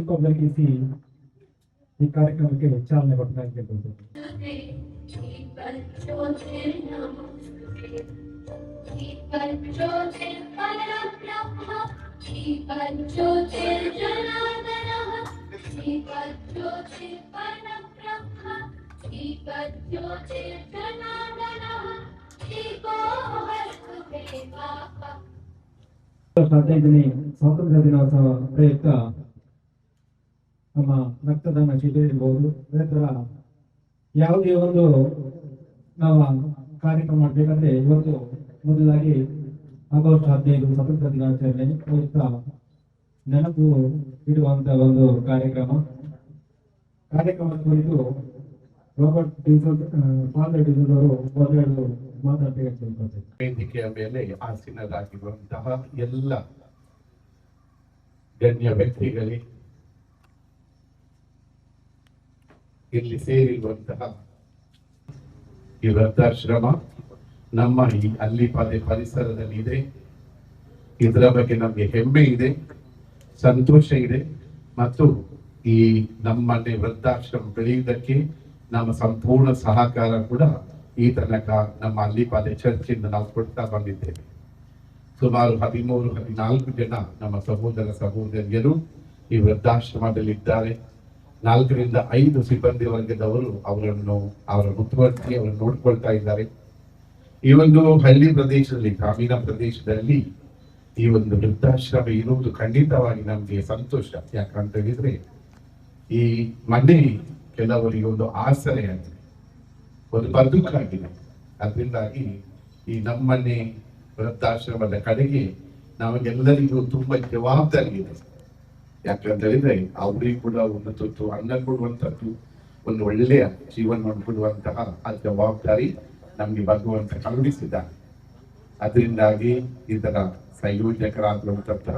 ದೀಪ ಬೆಳಗಿಸಿ ಈ ಕಾರ್ಯಕ್ರಮಕ್ಕೆ ಚಾಲನೆ ಕೊಟ್ಟಂತೆ ಹದಿನೈದನೇ ಸ್ವಾತಂತ್ರ್ಯ ದಿನೋತ್ಸವ ಪ್ರಯುಕ್ತ ನಮ್ಮ ರಕ್ತದಾನ ಶಿಬಿರ ಇರ್ಬೋದು, ಅದೇ ತರ ಯಾವುದೇ ಒಂದು ನಾವು ಕಾರ್ಯಕ್ರಮ ಮಾಡಬೇಕಾದ್ರೆ ಇವತ್ತು ಮೊದಲಾಗಿ ಆಗಸ್ಟ್ 15 ಸ್ವಾತಂತ್ರ್ಯ ದಿನಾಚರಣೆ ಪ್ರಯುಕ್ತ ನೆನಪು ಇಡುವಂತ ಒಂದು ಕಾರ್ಯಕ್ರಮದ ಕುರಿತು ರಾಬರ್ಟ್ ಫಾದರ್ ಡಿಸೋಜ ಅವರು ಒಂದೆರಡು ಮಾತಾಡಬೇಕಾಗ್ತದೆ. ವೇದಿಕೆಯ ಮೇಲೆ ಆಸೀನರಾಗಿರುವಂತಹ ಎಲ್ಲ ಗಣ್ಯ ವ್ಯಕ್ತಿಗಳಿಗೆ, ಇಲ್ಲಿ ಸೇರಿರುವಂತಹ ಈ ವೃದ್ಧಾಶ್ರಮ ನಮ್ಮ ಈ ಅಲ್ಲಿಪಾದೆ ಪರಿಸರದಲ್ಲಿ ಇದೆ. ಇದರ ಬಗ್ಗೆ ನಮಗೆ ಹೆಮ್ಮೆ ಇದೆ, ಸಂತೋಷ ಇದೆ. ಮತ್ತು ಈ ನಮ್ಮನೆ ವೃದ್ಧಾಶ್ರಮ ಬೆಳೆಯುವುದಕ್ಕೆ ನಮ್ಮ ಸಂಪೂರ್ಣ ಸಹಕಾರ ಕೂಡ ಈ ತನಕ ನಮ್ಮ ಅಲ್ಲಿಪಾದೆ ಚರ್ಚಿಂದ ನಾವು ಕೊಡ್ತಾ ಬಂದಿದ್ದೇವೆ. ಸುಮಾರು 13-14 ಜನ ನಮ್ಮ ಸಹೋದರ ಸಹೋದರಿಯರು ಈ ವೃದ್ಧಾಶ್ರಮದಲ್ಲಿ ಇದ್ದಾರೆ. 4-5 ಸಿಬ್ಬಂದಿ ವರ್ಗದವರು ಅವರ ಮುತುವರ್ಜಿ ಅವರನ್ನು ನೋಡ್ಕೊಳ್ತಾ ಇದ್ದಾರೆ. ಈ ಒಂದು ಹಳ್ಳಿ ಪ್ರದೇಶದಲ್ಲಿ, ಗ್ರಾಮೀಣ ಪ್ರದೇಶದಲ್ಲಿ ಈ ಒಂದು ವೃದ್ಧಾಶ್ರಮ ಇರುವುದು ಖಂಡಿತವಾಗಿ ನಮಗೆ ಸಂತೋಷ. ಯಾಕಂತ ಹೇಳಿದ್ರೆ ಈ ಮನೆ ಕೆಲವರಿಗೆ ಒಂದು ಆಸರೆಯಾಗಿದೆ, ಒಂದು ಬದುಕಾಗಿದೆ. ಅದರಿಂದಾಗಿ ಈ ನಮ್ಮನೆ ವೃದ್ಧಾಶ್ರಮದ ಕಡೆಗೆ ನಮಗೆಲ್ಲರಿಗೂ ತುಂಬಾ ಜವಾಬ್ದಾರಿ ಇದೆ. ಯಾಕಂತ ಹೇಳಿದ್ರೆ ಅವರಿಗೆ ಕೂಡ ಒಂದು ತುತ್ತು ಅನ್ನ ಕೊಡುವಂತದ್ದು, ಒಂದು ಒಳ್ಳೆಯ ಜೀವನವನ್ನು ಕೊಡುವಂತಹ ಆ ಜವಾಬ್ದಾರಿ ನಮ್ಗೆ ಭಗವಂತ ಕಳುಹಿಸಿದ್ದಾನೆ. ಅದರಿಂದಾಗಿ ಇದರ ಸಂಯೋಜಕರಾಗಿರುವಂತಹ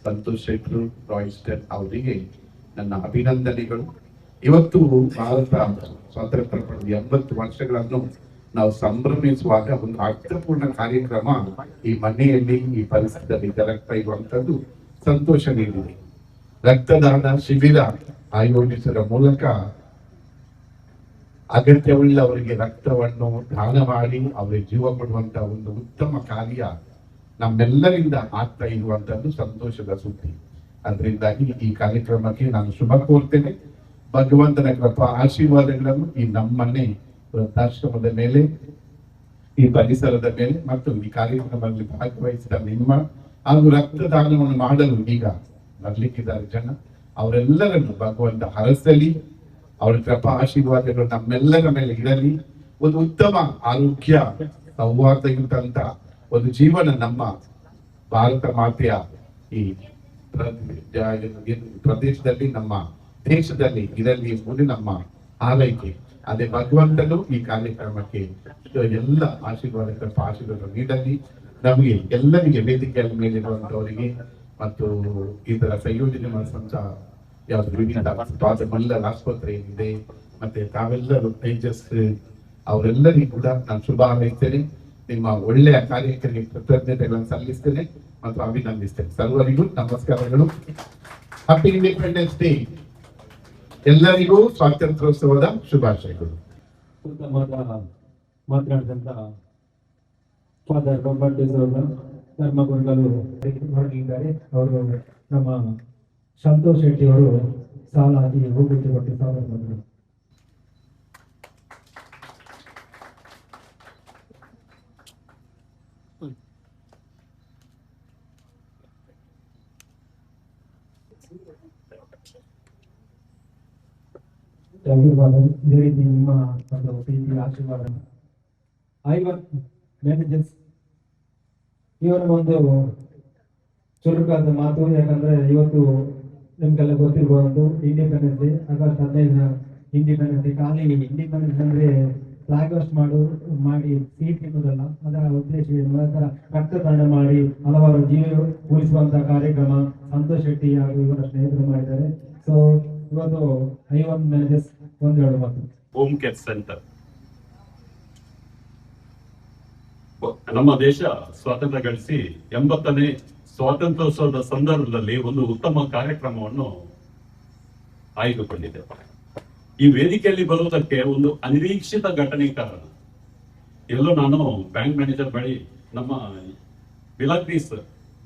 ಸಂತೋಷ್ ಶೆಟ್ರು, ರಾಯ್ಸ್ಟನ್ ಅವರಿಗೆ ನನ್ನ ಅಭಿನಂದನೆಗಳು. ಇವತ್ತು ಭಾರತ ಸ್ವಾತಂತ್ರ್ಯ ಪಡೆದ 80 ವರ್ಷಗಳನ್ನು ನಾವು ಸಂಭ್ರಮಿಸುವಾಗ ಒಂದು ಅರ್ಥಪೂರ್ಣ ಕಾರ್ಯಕ್ರಮ ಈ ಮನೆಯಲ್ಲಿ, ಈ ಪರಿಸರದಲ್ಲಿ ಜರುಗ್ತಾ ಇರುವಂತದ್ದು ಸಂತೋಷ ನೀಡಿದೆ. ರಕ್ತದಾನ ಶಿಬಿರ ಆಯೋಜಿಸುವ ಮೂಲಕ ಅಗತ್ಯವುಳ್ಳವರಿಗೆ ರಕ್ತವನ್ನು ದಾನ ಮಾಡಿ ಅವರಿಗೆ ಜೀವ ಕೊಡುವಂತಹ ಒಂದು ಉತ್ತಮ ಕಾರ್ಯ ನಮ್ಮೆಲ್ಲರಿಂದ ಆಗ್ತಾ ಇರುವಂತದ್ದು ಸಂತೋಷದ ಸುದ್ದಿ. ಅದರಿಂದಾಗಿ ಈ ಕಾರ್ಯಕ್ರಮಕ್ಕೆ ನಾನು ಶುಭ ಕೋರ್ತೇನೆ. ಭಗವಂತನ ಕೃಪಾ ಆಶೀರ್ವಾದಗಳನ್ನು ಈ ನಮ್ಮನೆ ವೃದ್ಧಾಶ್ರಮದ ಮೇಲೆ, ಈ ಪರಿಸರದ ಮೇಲೆ ಮತ್ತು ಈ ಕಾರ್ಯಕ್ರಮದಲ್ಲಿ ಭಾಗವಹಿಸಿದ ನಿಮ್ಮ ಹಾಗೂ ರಕ್ತದಾನವನ್ನು ಮಾಡಲು ಈಗ ಬರ್ಲಿಕ್ಕಿದ್ದಾರೆ ಜನ, ಅವರೆಲ್ಲರನ್ನು ಭಗವಂತ ಹರಸಲಿ. ಅವರ ಕೃಪಾ ಆಶೀರ್ವಾದಗಳು ನಮ್ಮೆಲ್ಲರ ಮೇಲೆ ಇರಲಿ. ಒಂದು ಉತ್ತಮ ಆರೋಗ್ಯ, ಸೌಹಾರ್ದಯುತ ಒಂದು ಜೀವನ ನಮ್ಮ ಭಾರತ ಮಾತೆಯ ಈ ಪ್ರದೇಶದಲ್ಲಿ, ನಮ್ಮ ದೇಶದಲ್ಲಿ ಇರಲಿ ಎಂಬುದು ನಮ್ಮ ಆರೈಕೆ. ಅದೇ ಭಗವಂತನು ಈ ಕಾರ್ಯಕ್ರಮಕ್ಕೆ ಎಲ್ಲ ಆಶೀರ್ವಾದ ನೀಡಲಿ. ನಮಗೆ ಎಲ್ಲರಿಗೆ ವೇದಿಕೆಯ ಮೇಲಿರುವಂತವರಿಗೆ ಮತ್ತು ಇದರ ಸಂಯೋಜನೆ ಮಾಡಿಸುವಂತ ಯಾವ್ದು ವಿವಿಧ ಮಲ್ಲರ್ ಆಸ್ಪತ್ರೆ ಏನಿದೆ ಮತ್ತೆ ತಾವೆಲ್ಲರೂ ತೇಜಸ್ ಅವರೆಲ್ಲರಿಗೂ ಕೂಡ ನಾನು ಶುಭ ಹಾರೈಸ್ತೇನೆ. ನಿಮ್ಮ ಒಳ್ಳೆಯ ಕಾರ್ಯಕ್ಕೆ ಕೃತಜ್ಞತೆಗಳನ್ನು ಸಲ್ಲಿಸ್ತೇನೆ ಮತ್ತು ಅಭಿನಂದಿಸ್ತೇನೆ. ಸರ್ವರಿಗೂ ನಮಸ್ಕಾರಗಳು. Happy independence day. ಎಲ್ಲರಿಗೂ ಸ್ವಾತಂತ್ರ್ಯೋತ್ಸವದ ಶುಭಾಶಯಗಳು. ಮಾತನಾಡಿದಂತ ಫಾದರ್ ರಾಬರ್ಟ್ ಡಿಸೋಜ ಧರ್ಮಗುರುಗಳು ಹೊರಗಿದ್ದಾರೆ. ಅವರು ನಮ್ಮ ಸಂತೋಷ್ ಶೆಟ್ಟಿ ಅವರು ಸಾಲಾಗಿ ಹೋಗುತ್ತಿ ಕೊಟ್ಟು ಸಾಲ ನಿಮ್ಮ ಒಂದು ಪ್ರೀತಿ ಆಶೀರ್ವಾದ. ಮ್ಯಾನೇಜರ್ಸ್ ಇವರ ಒಂದು ಚುರುಕಾದ ಮಾತು. ಯಾಕಂದ್ರೆ ಇವತ್ತು ನಿಮ್ಗೆಲ್ಲ ಗೊತ್ತಿರ್ಬೋದು, independence day, August 15 independence day. ಖಾಲಿ ಇಂಡಿಪೆಂಡೆನ್ಸ್ ಅಂದ್ರೆ ಫ್ಲಾಗ್ ಹಾಸ್ಟ್ ಮಾಡಿ ಸೀಟ್ ತಿನ್ನೋದಲ್ಲ. ಅದರ ಉದ್ದೇಶ ಏನು? ಅದರ ರಕ್ತದಾನ ಮಾಡಿ ಹಲವಾರು ಜೀವ ಉಳಿಸುವಂತಹ ಕಾರ್ಯಕ್ರಮ ಸಂತೋಷ್ ಶೆಟ್ಟಿ ಹಾಗೂ ಇವರ ಸ್ನೇಹಿತರು ಮಾಡಿದ್ದಾರೆ. ಸೊ ಇವತ್ತು ಐವನ್ ಮ್ಯಾನೇಜರ್ಸ್ ಒಂದೆರಡು ಮಾತು. Home care centre. ನಮ್ಮ ದೇಶ ಸ್ವಾತಂತ್ರ್ಯ ಗಳಿಸಿ 80ನೇ ಸ್ವಾತಂತ್ರ್ಯೋತ್ಸವದ ಸಂದರ್ಭದಲ್ಲಿ ಒಂದು ಉತ್ತಮ ಕಾರ್ಯಕ್ರಮವನ್ನು ಆಯ್ದುಕೊಂಡಿದೆ. ಈ ವೇದಿಕೆಯಲ್ಲಿ ಬರುವುದಕ್ಕೆ ಒಂದು ಅನಿರೀಕ್ಷಿತ ಘಟನೆ ಕಾರಣ. ಎಲ್ಲೋ ನಾನು ಬ್ಯಾಂಕ್ ಮ್ಯಾನೇಜರ್ ಬಳಿ, ನಮ್ಮ ಬಿಲಾಗ್ರೀಸ್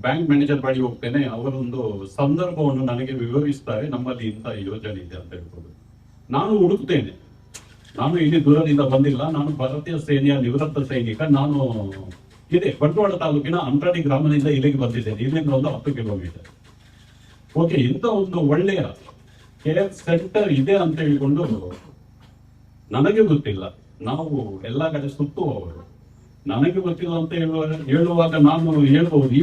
ಬ್ಯಾಂಕ್ ಮ್ಯಾನೇಜರ್ ಬಳಿ ಹೋಗ್ತೇನೆ. ಅವರೊಂದು ಸಂದರ್ಭವನ್ನು ನನಗೆ ವಿವರಿಸ್ತಾರೆ, ನಮ್ಮಲ್ಲಿ ಇಂಥ ಯೋಜನೆ ಇದೆ ಅಂತ ಹೇಳ್ಬೋದು. ನಾನು ಹುಡುಕ್ತೇನೆ, ನಾನು ಇಲ್ಲಿ ದೂರದಿಂದ ಬಂದಿಲ್ಲ, ನಾನು ಭಾರತೀಯ ಸೇನೆಯ ನಿವೃತ್ತ ಸೈನಿಕ. ನಾನು ಇದೆ ಬಂಟ್ವಾಳ ತಾಲೂಕಿನ ಅಂಟ್ರಾಡಿ ಗ್ರಾಮದಿಂದ ಇಲ್ಲಿಗೆ ಬಂದಿದ್ದೇನೆ, ಇಲ್ಲಿಂದ ಒಂದು 10 ಕಿಲೋಮೀಟರ್. ಓಕೆ, ಇಂಥ ಒಂದು ಒಳ್ಳೆಯ ಕೇರ್ ಸೆಂಟರ್ ಇದೆ ಅಂತ ಹೇಳಿಕೊಂಡು ನನಗೆ ಗೊತ್ತಿಲ್ಲ. ನಾವು ಎಲ್ಲಾ ಕಡೆ ಸುತ್ತುವವರು, ನನಗೆ ಗೊತ್ತಿಲ್ಲ ಅಂತ ಹೇಳುವಾಗ ನಾನು ಹೇಳ್ಬಹುದು, ಈ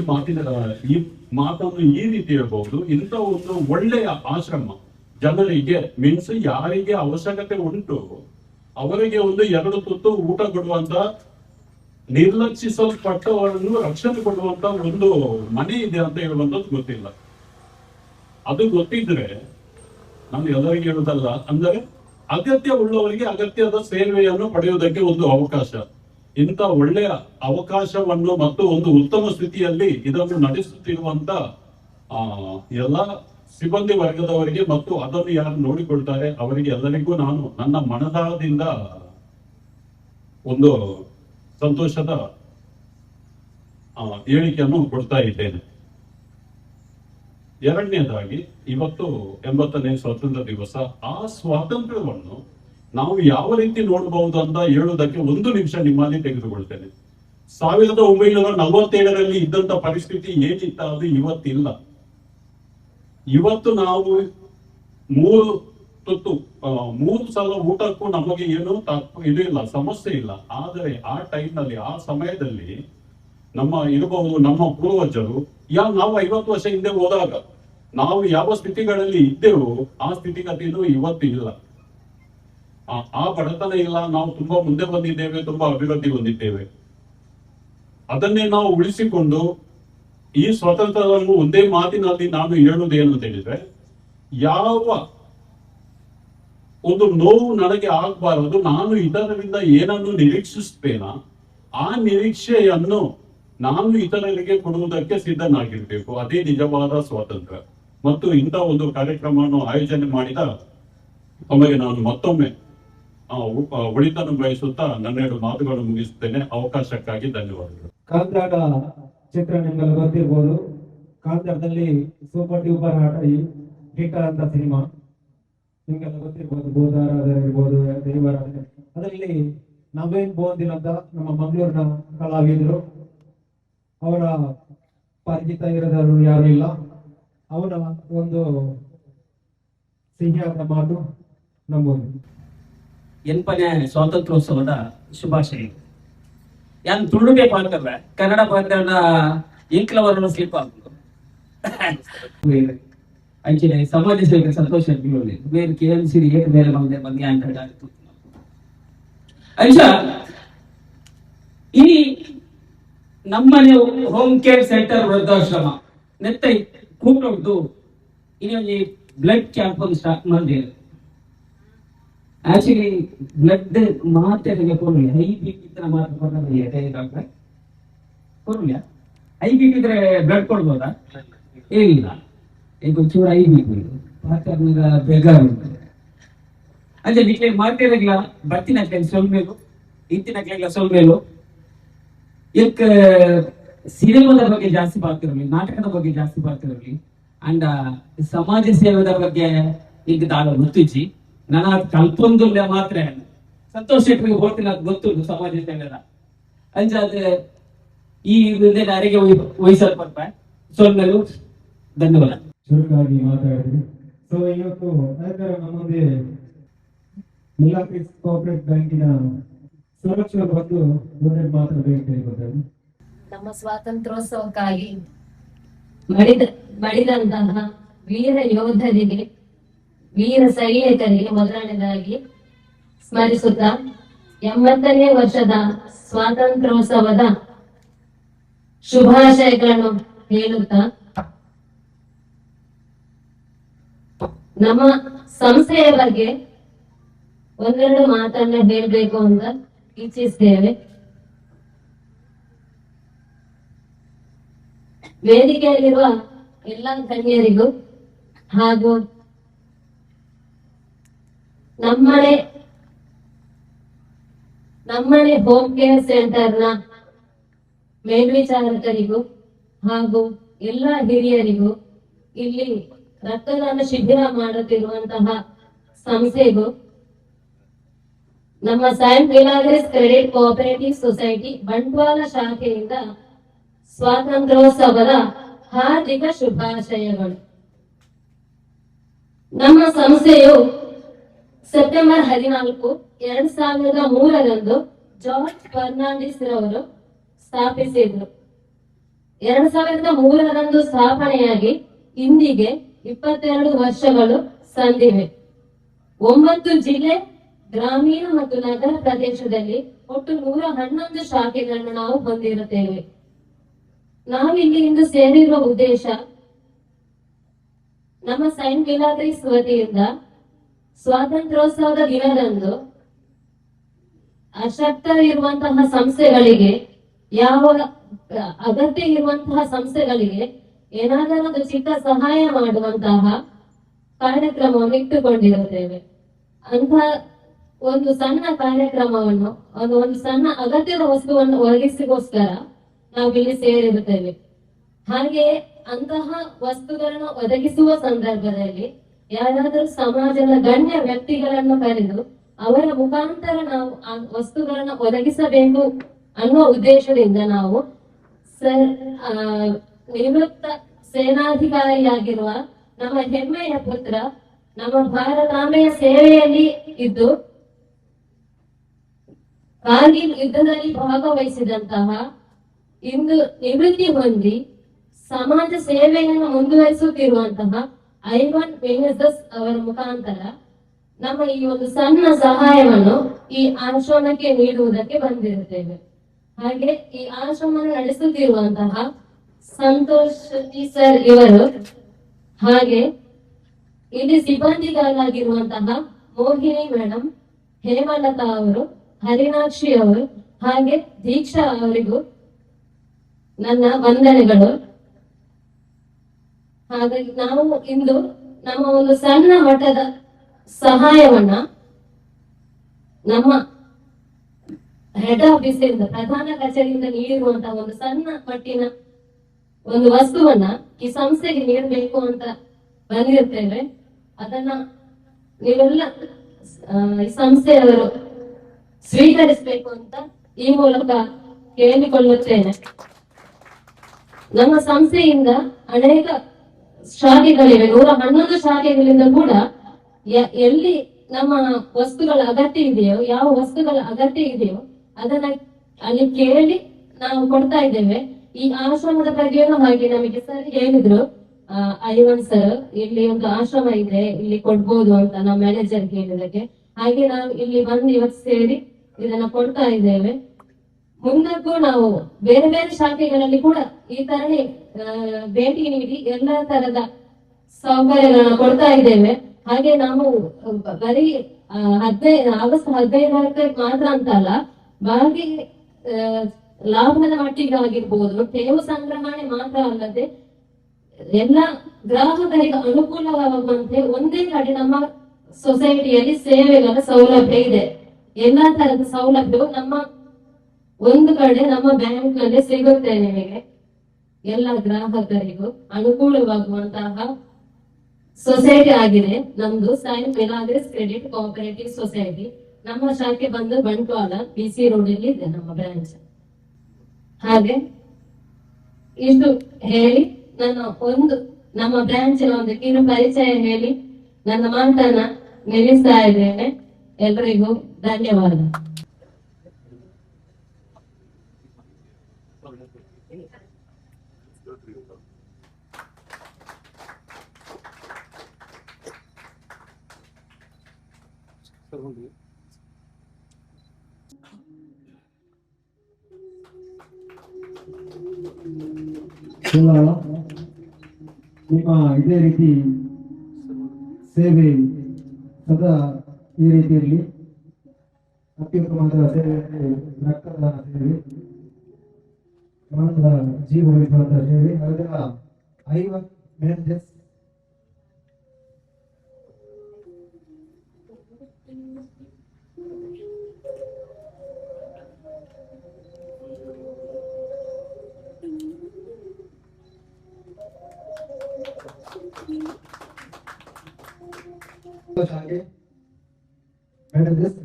ಮಾತನ್ನು ಈ ರೀತಿ ಹೇಳ್ಬಹುದು. ಇಂಥ ಒಂದು ಒಳ್ಳೆಯ ಆಶ್ರಮ ಜನರಿಗೆ ಮೀನ್ಸ್ ಯಾರಿಗೆ ಅವಶ್ಯಕತೆ ಉಂಟು ಅವರಿಗೆ ಒಂದು 2 ತುತ್ತು ಊಟ ಕೊಡುವಂತ, ನಿರ್ಲಕ್ಷಿಸಲ್ಪಟ್ಟವರನ್ನು ರಕ್ಷಣೆ ಕೊಡುವಂತ ಒಂದು ಮನೆ ಇದೆ ಅಂತ ಹೇಳುವಂಥದ್ದು ಗೊತ್ತಿಲ್ಲ. ಅದು ಗೊತ್ತಿದ್ರೆ ನಾನು ಎಲ್ಲರಿಗೆ ಹೇಳುವುದಲ್ಲ, ಅಂದರೆ ಅಗತ್ಯ ಉಳ್ಳವರಿಗೆ ಅಗತ್ಯದ ಸೇವೆಯನ್ನು ಪಡೆಯುವುದಕ್ಕೆ ಒಂದು ಅವಕಾಶ. ಇಂಥ ಒಳ್ಳೆಯ ಅವಕಾಶವನ್ನು ಮತ್ತು ಒಂದು ಉತ್ತಮ ಸ್ಥಿತಿಯಲ್ಲಿ ಇದನ್ನು ನಡೆಸುತ್ತಿರುವಂತ ಎಲ್ಲ ಸಿಬ್ಬಂದಿ ವರ್ಗದವರಿಗೆ ಮತ್ತು ಅದನ್ನು ಯಾರು ನೋಡಿಕೊಳ್ತಾರೆ ಅವರಿಗೆ ಎಲ್ಲರಿಗೂ ನಾನು ನನ್ನ ಮನದಾಳದಿಂದ ಒಂದು ಸಂತೋಷದ ಹೇಳಿಕೆಯನ್ನು ಕೊಡ್ತಾ ಇದ್ದೇನೆ. ಎರಡನೇದಾಗಿ, ಇವತ್ತು 80ನೇ ಸ್ವಾತಂತ್ರ್ಯ ದಿವಸ. ಆ ಸ್ವಾತಂತ್ರ್ಯವನ್ನು ನಾವು ಯಾವ ರೀತಿ ನೋಡಬಹುದು ಅಂತ ಹೇಳುವುದಕ್ಕೆ 1 ನಿಮಿಷ ನಿಮ್ಮಲ್ಲಿ ತೆಗೆದುಕೊಳ್ತೇನೆ. 1947ರಲ್ಲಿ ಇದ್ದಂತ ಪರಿಸ್ಥಿತಿ ಏನಿತ್ತ ಅದು ಇವತ್ತಿಲ್ಲ. ಇವತ್ತು ನಾವು 3 ಸಲ ಊಟಕ್ಕೂ ನಮಗೆ ಏನು ಇದು ಇಲ್ಲ, ಸಮಸ್ಯೆ ಇಲ್ಲ. ಆದರೆ ಆ ಟೈಮ್ನಲ್ಲಿ, ಆ ಸಮಯದಲ್ಲಿ ಇರಬಹುದು ನಮ್ಮ ಪೂರ್ವಜರು, ನಾವು 50 ವರ್ಷ ಹಿಂದೆ ಹೋದಾಗ ನಾವು ಯಾವ ಸ್ಥಿತಿಗಳಲ್ಲಿ ಇದ್ದೆವು ಆ ಸ್ಥಿತಿಗತಿಗಳು ಇವತ್ತು ಇಲ್ಲ. ಆ ಬಡತನ ಇಲ್ಲ, ನಾವು ತುಂಬಾ ಮುಂದೆ ಬಂದಿದ್ದೇವೆ, ತುಂಬಾ ಅಭಿವೃದ್ಧಿ ಹೊಂದಿದ್ದೇವೆ. ಅದನ್ನೇ ನಾವು ಉಳಿಸಿಕೊಂಡು ಈ ಸ್ವಾತಂತ್ರ್ಯವನ್ನು ಒಂದೇ ಮಾತಿನಲ್ಲಿ ನಾನು ಹೇಳುವುದೇನು ಅಂತ ಹೇಳಿದ್ರೆ, ಯಾವ ಒಂದು ನೋವು ನನಗೆ ಆಗಬಾರದು, ನಾನು ಇದರಿಂದ ಏನನ್ನು ನಿರೀಕ್ಷಿಸ್ತೇನ ಆ ನಿರೀಕ್ಷೆಯನ್ನು ನಾನು ಇತರರಿಗೆ ಕೊಡುವುದಕ್ಕೆ ಸಿದ್ಧನಾಗಿರ್ಬೇಕು. ಅದೇ ನಿಜವಾದ ಸ್ವಾತಂತ್ರ್ಯ. ಮತ್ತು ಇಂಥ ಒಂದು ಕಾರ್ಯಕ್ರಮವನ್ನು ಆಯೋಜನೆ ಮಾಡಿದ ತಮಗೆ ನಾನು ಮತ್ತೊಮ್ಮೆ ಒಳಿತನ್ನು ಬಯಸುತ್ತಾ ನನ್ನ 2 ಮಾತುಗಳನ್ನು ಮುಗಿಸುತ್ತೇನೆ. ಅವಕಾಶಕ್ಕಾಗಿ ಧನ್ಯವಾದಗಳು. ಕಾಂತಾರ ಚಿತ್ರ ನಿಮ್ಗೆಲ್ಲ ಗೊತ್ತಿರ್ಬೋದು. ಕಾಂತಾರದಲ್ಲಿ ಸೂಪರ್ ಟ್ಯೂಬರ್ ಹಿಟ್ ಅಂತ ಸಿನಿಮಾ ನಿಮ್ಗೆಲ್ಲ ಗೊತ್ತಿರ್ಬೋದು. ಬೋಧಾರಾಧನೆ ಇರ್ಬೋದು, ದೇವರಾಧನೆ. ಅದರಲ್ಲಿ ನವೇನ್ ಬೋಂದಿಲ್ ಅಂತ ನಮ್ಮ ಮಂಗಳೂರಿನ ಕಲಾವಿದರು, ಅವರ ಪರಿಚಿತ ಇರೋದಾರು ಯಾರು ಇಲ್ಲ. ಅವರ ಒಂದು ಸಿಹಿಯಾದ ಮಾತು ನಮ್ಮದು. 80ನೇ ಸ್ವಾತಂತ್ರ್ಯೋತ್ಸವದ ಶುಭಾಶಯಗಳು. ಯಾನ್ ತುಳುಗೆ ಪಾಲ್ಕಲ್ಲ, ಕನ್ನಡ ಪಾಲ್ಕಲ್ಲ ಇಂಕ್ಲವರನ್ನು ಸ್ಲಿಪ್ ಆಗ್ಬೋದು. ಅಂಚಿನ ಸಮಾಜ ಸೇವೆ ಸಂತೋಷ ಬೇರೆ KMC ಏಕ ಬೇರೆ ಬಗ್ಗೆ ಅಂತ ಅಂಚ ಈ ನಮ್ಮನೆ ಹೋಮ್ ಕೇರ್ ಸೆಂಟರ್ ವೃದ್ಧಾಶ್ರಮ ನೆತ್ತ ಕೂಟೊಡ್ದು ಇನ್ನೊಂದು ಬ್ಲಡ್ ಕ್ಯಾಂಪ್ ಒಂದು ಸ್ಟಾರ್ಟ್ ಮಾಡಿದೆ. ಆಕ್ಚುಲಿ ಬ್ಲಡ್ ಮಾತ್ರೆಗೆ ಕೊಡಲಿ, ಹೈ ಬಿ ಪಿ ಇದ್ರೆ ಮಾತ್ರ ಕೊಡಲಿಲ್ಲ. ಹೈ ಬಿ ಪಿ ಇದ್ರೆ ಬ್ಲಡ್ ಕೊಡ್ಬೋದಾ? ಏನಿಲ್ಲ, ಈಗ ಒಂಚೂರು ಹೈ ಬಿ ಪಿ ಬೇಗ ಉಂಟು. ಅಂದ್ರೆ ನಿಕ್ಲೆ ಮಾತ್ರೆಗಳ ಬರ್ತಿನ ಸೊಲ್ಮೇಲು ಇಂತಿನ ಸೊಲ್ಮೇಲು ಇದಕ್ಕೆ ಸಿನಿಮಾದ ಬಗ್ಗೆ ಜಾಸ್ತಿ ಬರ್ತಿರಲಿ, ನಾಟಕದ ಬಗ್ಗೆ ಜಾಸ್ತಿ ಬರ್ತಿರಲಿ, ಅಂಡ್ ಸಮಾಜ ಸೇವೆದ ಬಗ್ಗೆ ಈಗ ದಾಳ ಗೊತ್ತಿಚ್ಚಿ ನಾನು ಕಲ್ಪೊಂದುಲ್ಲ ಮಾತ್ರ ಸಂತೋಷ್ ಶೆಟ್ಟರಿಗೆ ಹೋಗ್ತಿಲ್ಲ, ಗೊತ್ತುಂಟು ಸಮಾಜ ಸೇವೆದ ಅಂಜಾದ ಈ ಅರಿಗೆ ವಹಿಸಲ್ಪಟ್ಟ ಸೊಲ್ಮೇಲು ಧನ್ಯವಾದ. ಚುರುಕಾಗಿ ಮಾತಾಡಿದ್ವಿ. ಸೊ ಇವತ್ತು ನಮ್ಮದೇ ಮಿಲಾಕ್ರಿಸ್ ಕೋಆಪರೇಟಿವ್ ಬ್ಯಾಂಕಿನ ಸುರಕ್ಷಾ ಬಂದು ಮಾತಾಡಬೇಕು. ನಮ್ಮ ಸ್ವಾತಂತ್ರ್ಯೋತ್ಸವಕ್ಕಾಗಿ ಮಡಿದಂತಹ ವೀರ ಯೋಧರಿಗೆ, ವೀರ ಸೈನಿಕರಿಗೆ ಮೊದಲನೇದಾಗಿ ಸ್ಮರಿಸುತ್ತಾ 80ನೇ ವರ್ಷದ ಸ್ವಾತಂತ್ರ್ಯೋತ್ಸವದ ಶುಭಾಶಯಗಳನ್ನು ಹೇಳುತ್ತಾ ನಮ್ಮ ಸಂಸ್ಥೆಯ ಬಗ್ಗೆ ಒಂದೆರಡು ಮಾತನ್ನ ಹೇಳಬೇಕು ಅಂತ ಇಚ್ಛಿಸ್ತೇವೆ. ವೇದಿಕೆಯಲ್ಲಿರುವ ಎಲ್ಲ ಗಣ್ಯರಿಗೂ ಹಾಗೂ ನಮ್ಮನೆ ನಮ್ಮನೆ ಹೋಮ್ ಕೇರ್ ಸೆಂಟರ್ನ ಮೇಲ್ವಿಚಾರಕರಿಗೂ ಹಾಗೂ ಎಲ್ಲ ಹಿರಿಯರಿಗೂ ಇಲ್ಲಿ ರಕ್ತದಾನ ಶಿಬಿರ ಮಾಡುತ್ತಿರುವಂತಹ ಸಂಸ್ಥೆಗೂ ನಮ್ಮ saint Milagres credit cooperative society Bantwal ಶಾಖೆಯಿಂದ ಸ್ವಾತಂತ್ರ್ಯೋತ್ಸವದ ಹಾರ್ದಿಕ ಶುಭಾಶಯಗಳು. ನಮ್ಮ ಸಂಸ್ಥೆಯು ಸೆಪ್ಟೆಂಬರ್ 14, 2003 ಜಾರ್ಜ್ ಫರ್ನಾಂಡಿಸ್ ರವರು ಸ್ಥಾಪಿಸಿದ್ರು. 2003 ಸ್ಥಾಪನೆಯಾಗಿ ಇಂದಿಗೆ 22 ವರ್ಷಗಳು ಸಂದಿವೆ. 9 ಜಿಲ್ಲೆ, ಗ್ರಾಮೀಣ ಮತ್ತು ನಗರ ಪ್ರದೇಶದಲ್ಲಿ ಒಟ್ಟು 111 ಶಾಖೆಗಳನ್ನು ನಾವು ಹೊಂದಿರುತ್ತೇವೆ. ನಾವಿಲ್ಲಿ ಇಂದು ಸೇರಿರುವ ಉದ್ದೇಶ, ನಮ್ಮ ಸೈಂಟ್ ಮಿಲಾಗ್ರಿಸ್ ವತಿಯಿಂದ ಸ್ವಾತಂತ್ರ್ಯೋತ್ಸವದ ದಿನದಂದು ಅಶಕ್ತರಿರುವಂತಹ ಸಂಸ್ಥೆಗಳಿಗೆ, ಯಾವ ಅಗತ್ಯ ಇರುವಂತಹ ಸಂಸ್ಥೆಗಳಿಗೆ ಏನಾದರೂ ಒಂದು ಚಿಕ್ಕ ಸಹಾಯ ಮಾಡುವಂತಹ ಕಾರ್ಯಕ್ರಮವನ್ನು ಇಟ್ಟುಕೊಂಡಿರುತ್ತೇವೆ. ಅಂತ ಒಂದು ಸಣ್ಣ ಕಾರ್ಯಕ್ರಮವನ್ನು, ಒಂದು ಸಣ್ಣ ಅಗತ್ಯದ ವಸ್ತುವನ್ನು ಒದಗಿಸಿಗೋಸ್ಕರ ನಾವು ಇಲ್ಲಿ ಸೇರಿರುತ್ತೇವೆ. ಹಾಗೆಯೇ ಅಂತಹ ವಸ್ತುಗಳನ್ನು ಒದಗಿಸುವ ಸಂದರ್ಭದಲ್ಲಿ ಯಾರಾದರೂ ಸಮಾಜದ ಗಣ್ಯ ವ್ಯಕ್ತಿಗಳನ್ನು ಕರೆದು ಅವರ ಮುಖಾಂತರ ನಾವು ಆ ವಸ್ತುಗಳನ್ನು ಒದಗಿಸಬೇಕು ಅನ್ನುವ ಉದ್ದೇಶದಿಂದ ನಾವು ನಿವೃತ್ತ ಸೇನಾಧಿಕಾರಿಯಾಗಿರುವ ನಮ್ಮ ಹೆಮ್ಮೆಯ ಪುತ್ರ, ನಮ್ಮ ಭಾರತಾಂಬೆಯ ಸೇವೆಯಲ್ಲಿ ಇದ್ದು ಕಾರ್ಗಿಲ್ ಯುದ್ಧದಲ್ಲಿ ಭಾಗವಹಿಸಿದಂತಹ, ಇಂದು ನಿವೃತ್ತಿ ಹೊಂದಿ ಸಮಾಜ ಸೇವೆಯನ್ನು ಮುಂದುವರಿಸುತ್ತಿರುವಂತಹ ಐವನ್ ವೆನಿಸಸ್ ಅವರ ಮುಖಾಂತರ ನಮ್ಮ ಈ ಒಂದು ಸಣ್ಣ ಸಹಾಯವನ್ನು ಈ ಆಶ್ರಮಕ್ಕೆ ನೀಡುವುದಕ್ಕೆ ಬಂದಿರುತ್ತೇವೆ. ಹಾಗೆ ಈ ಆಶ್ರಮವನ್ನು ನಡೆಸುತ್ತಿರುವಂತಹ ಸಂತೋಷ್ ಸರ್ ಇವರು, ಹಾಗೆ ಇಲ್ಲಿ ಸಿಬ್ಬಂದಿಗಳಾಗಿರುವಂತಹ ಮೋಹಿನಿ ಮೇಡಮ್, ಹೇಮಲತಾ ಅವರು, ಹರಿನಾಕ್ಷಿ ಅವರು, ಹಾಗೆ ದೀಕ್ಷಾ ಅವರಿಗೂ ನನ್ನ ವಂದನೆಗಳು. ಹಾಗಾಗಿ ನಾವು ಇಂದು ನಮ್ಮ ಒಂದು ಸಣ್ಣ ಮಟ್ಟದ ಸಹಾಯವನ್ನ ನಮ್ಮ ಹೆಡ್ ಆಫೀಸ್ ಇಂದ, ಪ್ರಧಾನ ಕಚೇರಿಯಿಂದ ನೀಡಿರುವಂತಹ ಒಂದು ಸಣ್ಣ ಮಟ್ಟಿನ ಒಂದು ವಸ್ತುವನ್ನ ಈ ಸಂಸ್ಥೆಗೆ ನೀಡಬೇಕು ಅಂತ ಬಂದಿರ್ತೇವೆ. ಅದನ್ನ ನೀವೆಲ್ಲ ಈ ಸಂಸ್ಥೆಯವರು ಸ್ವೀಕರಿಸಬೇಕು ಅಂತ ಈ ಮೂಲಕ ಕೇಳಿಕೊಳ್ಳುತ್ತೇನೆ. ನಮ್ಮ ಸಂಸ್ಥೆಯಿಂದ ಅನೇಕ ಶಾಖೆಗಳಿವೆ, 111 ಶಾಖೆಗಳಿಂದ ಕೂಡ ಎಲ್ಲಿ ನಮ್ಮ ವಸ್ತುಗಳ ಅಗತ್ಯ ಇದೆಯೋ, ಯಾವ ವಸ್ತುಗಳ ಅಗತ್ಯ ಇದೆಯೋ ಅದನ್ನ ಅಲ್ಲಿ ಕೇಳಿ ನಾವು ಕೊಡ್ತಾ ಇದ್ದೇವೆ. ಈ ಆಶ್ರಮದ ಬಗ್ಗೆಯೂ ಹಾಗೆ ನಮಗೆ ಸರ್ ಹೇಳಿದ್ರು, ಐವನ್ ಸರ್, ಇಲ್ಲಿ ಒಂದು ಆಶ್ರಮ ಇದೆ, ಇಲ್ಲಿ ಕೊಡ್ಬೋದು ಅಂತ ನಮ್ಮ ಮ್ಯಾನೇಜರ್ ಹೇಳಿದಕ್ಕೆ. ಹಾಗೆ ನಾವು ಇಲ್ಲಿ ಬಂದು ಇವತ್ತು ಸೇರಿ ಇದನ್ನ ಕೊಡ್ತಾ ಇದ್ದೇವೆ. ಮುಂದಕ್ಕೂ ನಾವು ಬೇರೆ ಬೇರೆ ಶಾಖೆಗಳಲ್ಲಿ ಕೂಡ ಈ ತರನೇ ಭೇಟಿ ನೀಡಿ ಎಲ್ಲ ತರದ ಸೌಕರ್ಯಗಳನ್ನ ಕೊಡ್ತಾ ಇದ್ದೇವೆ. ಹಾಗೆ ನಾವು ಬರೀ ಆಗಸ್ಟ್ 15 ಮಾತ್ರ ಅಂತಲ್ಲ, ಬಾಕಿ ಲಾಭದ ಮಟ್ಟಿಗೆ ಆಗಿರ್ಬೋದು, ಠೇವು ಸಂಗ್ರಹಣೆ ಮಾತ್ರ ಅಲ್ಲದೆ ಎಲ್ಲ ಗ್ರಾಹಕರಿಗೆ ಅನುಕೂಲವಾಗುವಂತೆ ಒಂದೇ ಕಡೆ ನಮ್ಮ ಸೊಸೈಟಿಯಲ್ಲಿ ಸೇವೆಗಳ ಸೌಲಭ್ಯ ಇದೆ. ಎಲ್ಲಾ ತರದ ಸೌಲಭ್ಯವು ನಮ್ಮ ಒಂದು ಕಡೆ ನಮ್ಮ ಬ್ಯಾಂಕ್ ನಲ್ಲಿ ಸಿಗುತ್ತೆ. ನಿಮಗೆ ಎಲ್ಲ ಗ್ರಾಹಕರಿಗೂ ಅನುಕೂಲವಾಗುವಂತಹ ಸೊಸೈಟಿ ಆಗಿದೆ ನಮ್ದು Saint Milagres credit cooperative society. ನಮ್ಮ ಶಾಖೆ ಬಂದು ಬಂಟ್ವಾಳ BC ರೋಡ್ ಅಲ್ಲಿ ಇದೆ ನಮ್ಮ ಬ್ರಾಂಚ್. ಹಾಗೆ ಇಷ್ಟು ಹೇಳಿ ನಮ್ಮ ಬ್ರಾಂಚ್ ಒಂದು ಕಿರು ಪರಿಚಯ ಹೇಳಿ ನನ್ನ ಮಾತನ್ನ ನಿಲ್ಲಿಸ್ತಾ ಇದ್ದೇನೆ. ಎಲ್ರಿಗೂ ಧನ್ಯವಾದ. ನಿಮ್ಮ ಇದೇ ರೀತಿ ಸೇವೆ ಸದಾ ಈ ರೀತಿ ಇರಲಿ. ಅತ್ಯುತ್ತಮವಾದ ಸೇವೆ, ರಕ್ತದಾನ ಸೇವೆ, ಮಾನವ ಜೀವ ಉಳಿಸುವಂತಹ ಸೇವೆ. ಅದರ 50 ಮ್ಯಾನೇಜರ್ಸ್ ಹಾಗೆ ಮೇಡಮ್ ದಿಸ್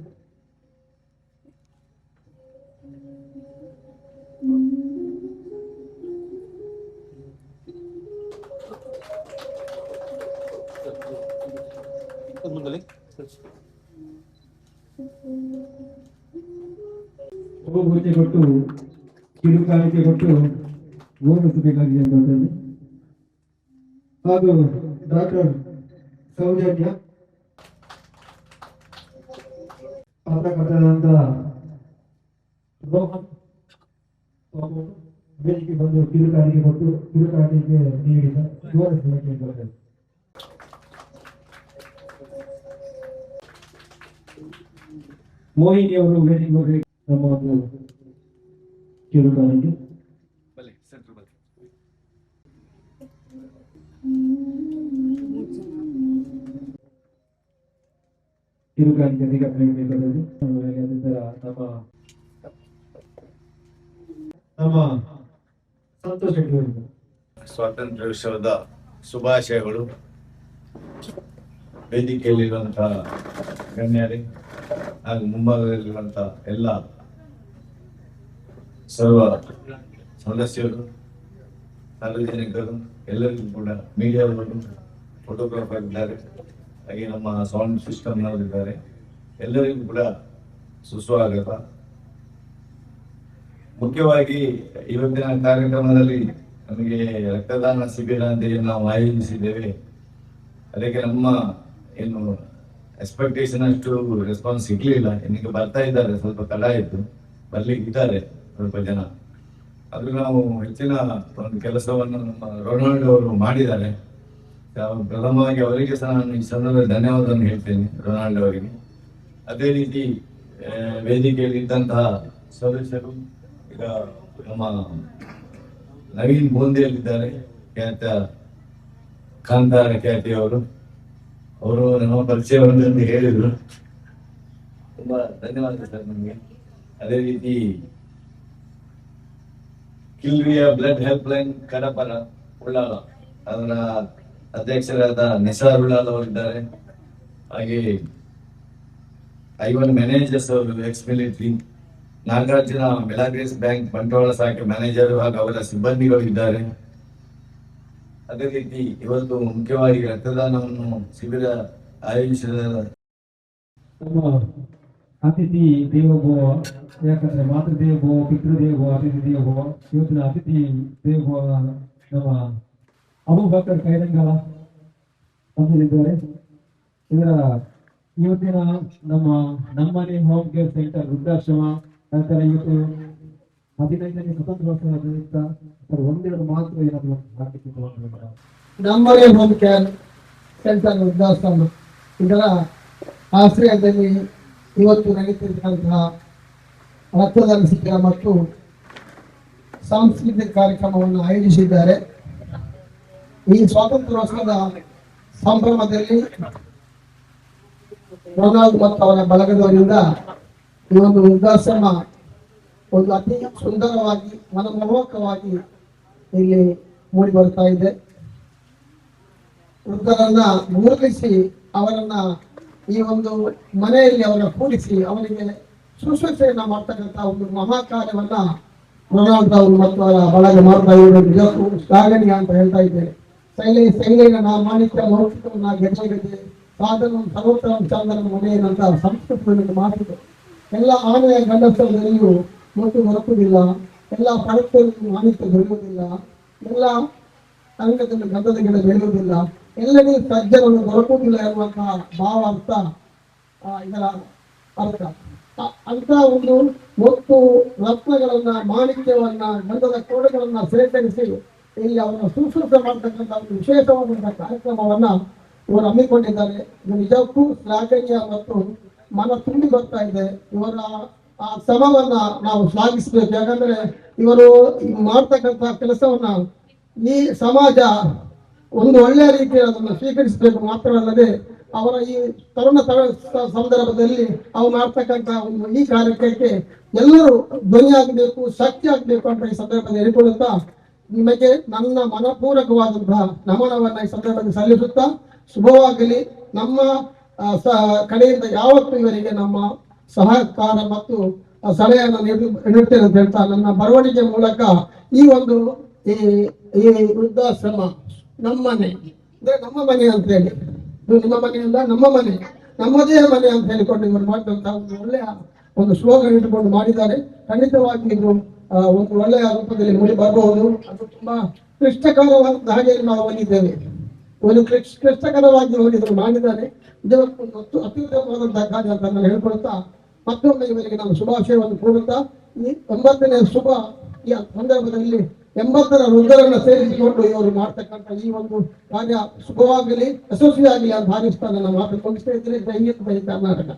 ಪೂಜೆ ಕೊಟ್ಟು ಕಿರುಕಾಣಿಕೆ ಕೊಟ್ಟು ಗೌರವಿಸಬೇಕಾಗಿದೆ ಅಂತ ಹಾಗೂ ಡಾಕ್ಟರ್ ಸೌಜನ್ಯ ಪತ್ರಕರ್ತರಾದಂಥ ರೋಹನ್ ವೇದಿಕೆ ಬಂದು ಕಿರುಕಾಣಿಕೆ ಕೊಟ್ಟು ಕಿರುಕಾಣಿಕೆ ನೀಡಿದ ಗೌರವಿಸಬೇಕಾಗಿದೆ. ಮೋಹಿನಿ ಅವರು ವೇದಿಕೆ ನಮ್ಮ ಒಂದು ಕಿರುಕಾಣಿಕೆ ಕಿರುಕಾಣಿಕೆ ನಿಗಮದಲ್ಲಿ ನಮ್ಮ ಸಂತೋಷ ಸ್ವಾತಂತ್ರ್ಯ ದಿವಸದ ಶುಭಾಶಯಗಳು. ವೇದಿಕೆಯಲ್ಲಿರುವಂತಹ ಗಣ್ಯರೇ ಹಾಗೂ ಮುಂಭಾಗದಲ್ಲಿರುವಂತಹ ಎಲ್ಲ ಸರ್ವ ಸದಸ್ಯರು, ಸಾರ್ವಜನಿಕರು, ಎಲ್ಲರಿಗೂ ಕೂಡ ಮೀಡಿಯಾದವರು, ಫೋಟೋಗ್ರಾಫರ್ ಇದ್ದಾರೆ, ಹಾಗೆ ನಮ್ಮ ಸೌಂಡ್ ಸಿಸ್ಟಮ್ನವರಿದ್ದಾರೆ, ಎಲ್ಲರಿಗೂ ಕೂಡ ಸುಸ್ವಾಗತ. ಮುಖ್ಯವಾಗಿ ಇವತ್ತಿನ ಕಾರ್ಯಕ್ರಮದಲ್ಲಿ ನಮಗೆ ರಕ್ತದಾನ ಶಿಬಿರ ಅಂತ ಏನು ನಾವು ಆಯೋಜಿಸಿದ್ದೇವೆ, ಅದಕ್ಕೆ ನಮ್ಮ ಏನು ಎಕ್ಸ್ಪೆಕ್ಟೇಷನ್ ಅಷ್ಟು ರೆಸ್ಪಾನ್ಸ್ ಸಿಗ್ಲಿಲ್ಲ. ಇನ್ನೀಗ ಬರ್ತಾ ಇದ್ದಾರೆ, ಸ್ವಲ್ಪ ತಡ ಆಯಿತು, ಬರ್ಲಿಕ್ಕೆ ಇದ್ದಾರೆ ಸ್ವಲ್ಪ ಜನ. ಆದ್ರೂ ನಾವು ಹೆಚ್ಚಿನ ಒಂದು ಕೆಲಸವನ್ನು ನಮ್ಮ ರೊನಾಲ್ಡೋ ಅವರು ಮಾಡಿದ್ದಾರೆ. ಪ್ರಥಮವಾಗಿ ಅವರಿಗೆ ಸಹ ನಾನು ಈ ಸಂದರ್ಭದಲ್ಲಿ ಧನ್ಯವಾದವನ್ನು ಹೇಳ್ತೇನೆ, ರೊನಾಲ್ಡೋ ಅವರಿಗೆ. ಅದೇ ರೀತಿ ವೇದಿಕೆಯಲ್ಲಿ ಇದ್ದಂತಹ ಸದಸ್ಯರು, ಈಗ ನಮ್ಮ ನವೀನ್ ಬೋಂದಿಯಲ್ಲಿದ್ದಾರೆ, ಖ್ಯಾತ ಕಾಂತಾರ ಖ್ಯಾತಿಯವರು, ಅವರು ನಮ್ಮ ಪರಿಚಯವನ್ನು ಹೇಳಿದ್ರು. ತುಂಬಾ ಧನ್ಯವಾದ ಸರ್ ನಮಗೆ. ಅದೇ ರೀತಿ ಕಿಲ್ವಿಯ ಬ್ಲಡ್ ಹೆಲ್ಪ್ ಲೈನ್ ಕಡಪರ ಉಳ್ಳಾಲ, ಅದರ ಅಧ್ಯಕ್ಷರಾದ ನಿಸಾರ್ ಉಳ್ಳಾಲ್ ಅವರಿದ್ದಾರೆ. ಹಾಗೆ ಐವನ್ ಮ್ಯಾನೇಜರ್ಸ್ ಅವರು, ex military, Nagarjuna Milagres bank Bantwal ಶಾಖೆ ಮ್ಯಾನೇಜರ್ ಹಾಗೂ ಅವರ ಸಿಬ್ಬಂದಿಗಳು ಇದ್ದಾರೆ. ಅದೇ ರೀತಿ ಇವತ್ತು ಮುಖ್ಯವಾಗಿ ರಕ್ತದಾನವನ್ನು ಶಿಬಿರ ಆಯೋಜಿಸಿದ ನಮ್ಮ ಅತಿಥಿ ದೇವೋಭವ, ಯಾಕಂದ್ರೆ ಮಾತೃ ದೇವೋಭವ, ಪಿತೃದೇವೋಭವ, ಅತಿಥಿ ದೇವೋಭವ. ಇವತ್ತಿನ ಅತಿಥಿ ದೇವೋಭವ ನಮ್ಮ ಅಬೂಬಕರ್ ಕೈರಂಗಾಲ ಬಂದಿದ್ದಾರೆ. ಇದರ ಇವತ್ತಿನ ನಮ್ಮನೆ ಹೋಮ್ ಕೇರ್ ಸೆಂಟರ್ ವೃದ್ಧಾಶ್ರಮ ನಂತರ ಇವತ್ತು 15ನೇ ಸ್ವತಂತ್ರೋತ್ಸವ ನಿಮಿತ್ತ ಒಂದೆರಡು ಮಾತು ಏನಾದ್ರು ಹಾಕಲಿಕ್ಕೆ ನಮ್ಮನೆ ಹೋಮ್ ಕೇರ್ ಸೆಂಟರ್ ವೃದ್ಧಾಶ್ರಮ ಇದರ ಆಶ್ರಯದಲ್ಲಿ ಇವತ್ತು ನಡೀತಿರ್ತಕ್ಕಂತಹ ರಕ್ತದಾನ ಶಿಬಿರ ಮತ್ತು ಸಾಂಸ್ಕೃತಿಕ ಕಾರ್ಯಕ್ರಮವನ್ನು ಆಯೋಜಿಸಿದ್ದಾರೆ. ಈ ಸ್ವಾತಂತ್ರ್ಯೋತ್ಸವದ ಸಂಭ್ರಮದಲ್ಲಿ ರೊನಾಲ್ಡ್ ಮತ್ತು ಅವರ ಬಳಗದವರಿಂದ ಈ ಒಂದು ವೃದ್ಧಾಶ್ರಮ ಒಂದು ಅತಿ ಸುಂದರವಾಗಿ ಮನಮೋಹಕವಾಗಿ ಇಲ್ಲಿ ಮೂಡಿ ಬರ್ತಾ ಇದೆ. ವೃದ್ಧರನ್ನ ಗುರುತಿಸಿ ಅವರನ್ನ ಈ ಒಂದು ಮನೆಯಲ್ಲಿ ಅವರನ್ನ ಕೂಡಿಸಿ ಅವರಿಗೆ ಶುಶ್ರೂಷೆಯನ್ನ ಮಾಡ್ತಕ್ಕಂಥ ಒಂದು ಮಹಾ ಕಾರ್ಯವನ್ನ ರೊನಾಲ್ಡ್ ಅವರು ಮತ್ತು ಅವರ ಬಳಗ ಮಾಡ್ತಾ ಇರೋದು ನಿಜಕ್ಕೂ ಶ್ಲಾಘನೀಯ ಅಂತ ಹೇಳ್ತಾ ಇದ್ದೇನೆ. ಶೈಲಿನ ಮಾಣಿಕ್ಯ ಮೌಖಿಕವನ್ನ ಗೆಜ್ಜೆ ಸಾಧನ ಸರ್ವೋತ್ತರ ಚಂದನ ಮನೆಯಂತ ಸಂಸ್ಕೃತಿಯನ್ನು ಮಾಡಿದ್ರು. ಎಲ್ಲ ಆನೆಯ ಗಂಡಸ್ಥರದಲ್ಲಿಯೂ ಮುಟ್ಟು ದೊರಕುವುದಿಲ್ಲ, ಎಲ್ಲ ಪರಸ್ಪರಕ್ಕೂ ಮಾಣಿಕ್ಯ ದೊರೆಯುವುದಿಲ್ಲ, ಎಲ್ಲ ಅಂಗದಲ್ಲಿ ಗಂಧದ ಗಿಡ ಬೆಳೆಯುವುದಿಲ್ಲ, ಎಲ್ಲರಿಗೂ ಸಜ್ಜನನ್ನು ದೊರಕುವುದಿಲ್ಲ ಎನ್ನುವಂತಹ ಭಾವ ಅರ್ಥ ಇದರ ಅರ್ಥ. ಅಂತ ಒಂದು ಒಟ್ಟು ರತ್ನಗಳನ್ನ, ಮಾಣಿಕ್ಯವನ್ನ, ಗಂಧದ ಕೋಡೆಗಳನ್ನ ಸೇಕರಿಸಿ ಇಲ್ಲಿ ಅವರ ಶುಶ್ರೂಷೆ ಮಾಡತಕ್ಕಂಥ ಒಂದು ವಿಶೇಷವಾದಂತಹ ಕಾರ್ಯಕ್ರಮವನ್ನ ಇವರು ಹಮ್ಮಿಕೊಂಡಿದ್ದಾರೆ. ಇದು ನಿಜಕ್ಕೂ ಶ್ಲಾಘನೀಯ ಮತ್ತು ಮನ ತುಂಬಿ ಬರ್ತಾ ಇದೆ. ಇವರ ಆ ಶ್ರಮವನ್ನ ನಾವು ಶ್ಲಾಘಿಸಬೇಕು. ಯಾಕಂದ್ರೆ ಇವರು ಮಾಡ್ತಕ್ಕಂಥ ಕೆಲಸವನ್ನ ಈ ಸಮಾಜ ಒಂದು ಒಳ್ಳೆಯ ರೀತಿಯಲ್ಲಿ ಅದನ್ನು ಸ್ವೀಕರಿಸಬೇಕು. ಮಾತ್ರವಲ್ಲದೆ ಅವರ ಈ ತರುಣ ಸಂದರ್ಭದಲ್ಲಿ ಅವ್ರು ಮಾಡ್ತಕ್ಕಂಥ ಒಂದು ಈ ಕಾರ್ಯಕ್ಕೆ ಎಲ್ಲರೂ ಧ್ವನಿಯಾಗಬೇಕು, ಶಕ್ತಿ ಆಗಬೇಕು ಅಂತ ಈ ಸಂದರ್ಭದಲ್ಲಿ ಹೇಳಿಕೊಳ್ಳುತ್ತಾ ನಿಮಗೆ ನನ್ನ ಮನಪೂರ್ವಕವಾದಂತಹ ನಮನವನ್ನ ಈ ಸಂದರ್ಭದಲ್ಲಿ ಸಲ್ಲಿಸುತ್ತಾ ಶುಭವಾಗಲಿ. ನಮ್ಮ ಕಡೆಯಿಂದ ಯಾವತ್ತೂ ಇವರಿಗೆ ನಮ್ಮ ಸಹಕಾರ ಮತ್ತು ಸಲಹೆಯನ್ನು ನೀಡುತ್ತೇನೆ ಅಂತ ಹೇಳ್ತಾ ನನ್ನ ಬರವಣಿಗೆ ಮೂಲಕ ಈ ಒಂದು ಈ ಈ ವೃದ್ಧಾಶ್ರಮ ನಮ್ಮನೆ ಅಂದ್ರೆ ನಮ್ಮ ಮನೆ ಅಂತ ಹೇಳಿ, ಇದು ನಿಮ್ಮ ಮನೆಯಲ್ಲ ನಮ್ಮ ಮನೆ, ನಮ್ಮದೇ ಮನೆ ಅಂತ ಹೇಳಿಕೊಂಡು ಇವರು ಮಾಡಿದಂತಹ ಒಂದು ಒಳ್ಳೆಯ ಒಂದು ಸ್ಲೋಗನ್ ಇಟ್ಟುಕೊಂಡು ಮಾಡಿದ್ದಾರೆ. ಖಂಡಿತವಾಗಿ ಇದು ಒಂದು ಒಳ್ಳೆಯ ರೂಪದಲ್ಲಿ ಮೂಡಿ ಬರಬಹುದು. ಅದು ತುಂಬಾ ಕ್ಲಿಷ್ಟಕರವಾದ ಹಾಗೆ ನಾವು ಹೋಗಿದ್ದೇವೆ, ಒಂದು ಕ್ಲಿಷ್ಟಕರವಾಗಿ ಹೋಗಿದ್ರು ಮಾಡಿದ್ದಾರೆ. ಇದೊಂದು ಅತ್ಯುತ್ತಮವಾದಂತಹ ಕಾರ್ಯ ಅಂತ ನಾನು ಹೇಳ್ಕೊಳ್ತಾ ಮತ್ತೊಮ್ಮೆ ಇವರಿಗೆ ನಾನು ಶುಭಾಶಯವನ್ನು ಕೋರುತ್ತಾ ಈ 80ನೇ ಶುಭ ಈ ಸಂದರ್ಭದಲ್ಲಿ 80ರ ವೃದ್ಧರನ್ನು ಸೇರಿಸಿಕೊಂಡು ಇವರು ಮಾಡ್ತಕ್ಕಂಥ ಈ ಒಂದು ಕಾರ್ಯ ಶುಭವಾಗಲಿ, ಯಶಸ್ವಿಯಾಗಲಿ ಅಂತ ಭಾವಿಸ್ತಾ ನನ್ನ ಮಾತು ಮುಗಿಸ್ತಾ ಇದ್ರೆ ಜೈ ಹಿಂದ್, ಜೈ ಕರ್ನಾಟಕ.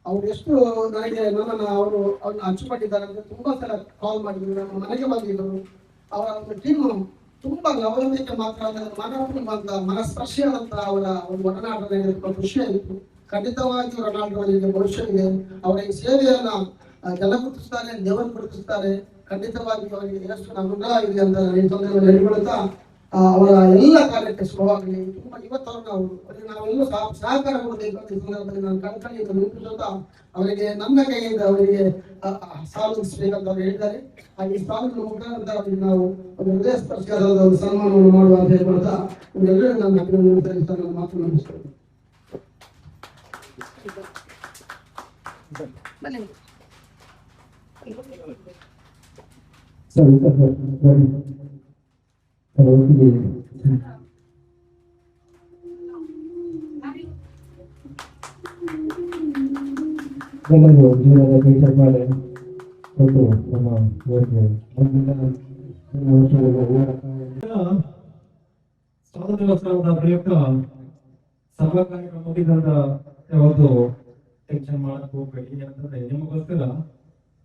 ಅವ್ರು ಎಷ್ಟು ನನಗೆ ನನ್ನನ್ನು ಅವ್ರನ್ನ ಅಚ್ಚುಪಟ್ಟಿದ್ದಾರೆ ಅಂತ ತುಂಬಾ ಸಲ ಕಾಲ್ ಮಾಡಿದ್ರು, ನಮ್ಮ ಮನೆಗೆ ಬಂದಿದ್ರು. ಅವರ ಒಂದು ಟೀಮ್ ತುಂಬಾ ಲವಲವಿಕೆ ಮಾತ್ರ ಅಲ್ಲ, ಮನಸ್ಪರ್ಶಿಯಾದಂತಹ ಅವರ ಒಂದು ಒಡನಾಟದಲ್ಲಿ ಖುಷಿಯಾಗಿತ್ತು. ಖಂಡಿತವಾಗಿ ರೊನಾಲ್ಡೋರಿಗೆ ಭವಿಷ್ಯವಿದೆ. ಅವರ ಈ ಸೇವೆಯನ್ನ ಜನ ಗುರುತಿಸ್ತಾರೆ, ದೇವರು ಗುರುತಿಸ್ತಾರೆ. ಖಂಡಿತವಾಗಿ ಅವರಿಗೆ ಎಷ್ಟು ಅನುಗ್ರಹ ಇದೆ ಅಂತ ಈ ಸಂದರ್ಭದಲ್ಲಿ ಹೇಳಿಕೊಳ್ತಾ ಅವರ ಎಲ್ಲ ಕಾರ್ಯಕ್ಕೆ ಶುಭವಾಗಲಿ. ತುಂಬಾ ಇವತ್ತವನ್ನ ಅವರಿಗೆ ನಾವೆಲ್ಲ ಸಹಕಾರ ಕೊಡಬೇಕು ಅಂತ ಈ ಸಂದರ್ಭದಲ್ಲಿ ನಾನು ಕಳಕಳಿಯಿಂದ ನಿರೂಪಿಸುತ್ತಾ ಅವರಿಗೆ ನನ್ನ ಕೈಯಿಂದ ಅವರಿಗೆ ಸಾಲಿಸಬೇಕಂತ ಅವರು ಹೇಳಿದ್ದಾರೆ. ಹಾಗೆ ಈ ಸಾಲಿನ ಮುಖಾಂತರ ಅವರಿಗೆ ನಾವು ಒಂದು ಹೃದಯ ಸ್ಪರ್ಶಿಯಾದ ಒಂದು ಸನ್ಮಾನವನ್ನು ಮಾಡುವ ಅಂತ ಹೇಳ್ಕೊಳ್ತಾ ಎಲ್ಲರೂ ನನ್ನ ಅಭಿನಂದನೆ ಸಲ್ಲಿಸ್ತಾ ನನ್ನ ಮಾತು ಮುಗಿಸ್ತೇನೆ. ಎಲ್ಲರಿಗೂ ಜೀವನದ ಕೈಚಪ್ಪಾಳೆ ಕೊಟ್ಟು ನಮ್ಮ ಊರಿಗೆ ಸ್ವಾತಂತ್ರ್ಯೋತ್ಸವದ ಪ್ರಯುಕ್ತ ಸಭಾ ಕಾರ್ಯಕ್ರಮ ಮುಗಿದಂತ ಯಾವತ್ತು ಟೆನ್ಷನ್ ಮಾಡಕ್ ಹೋಗ್ಬೇಡಿ. ಯಾಕಂದ್ರೆ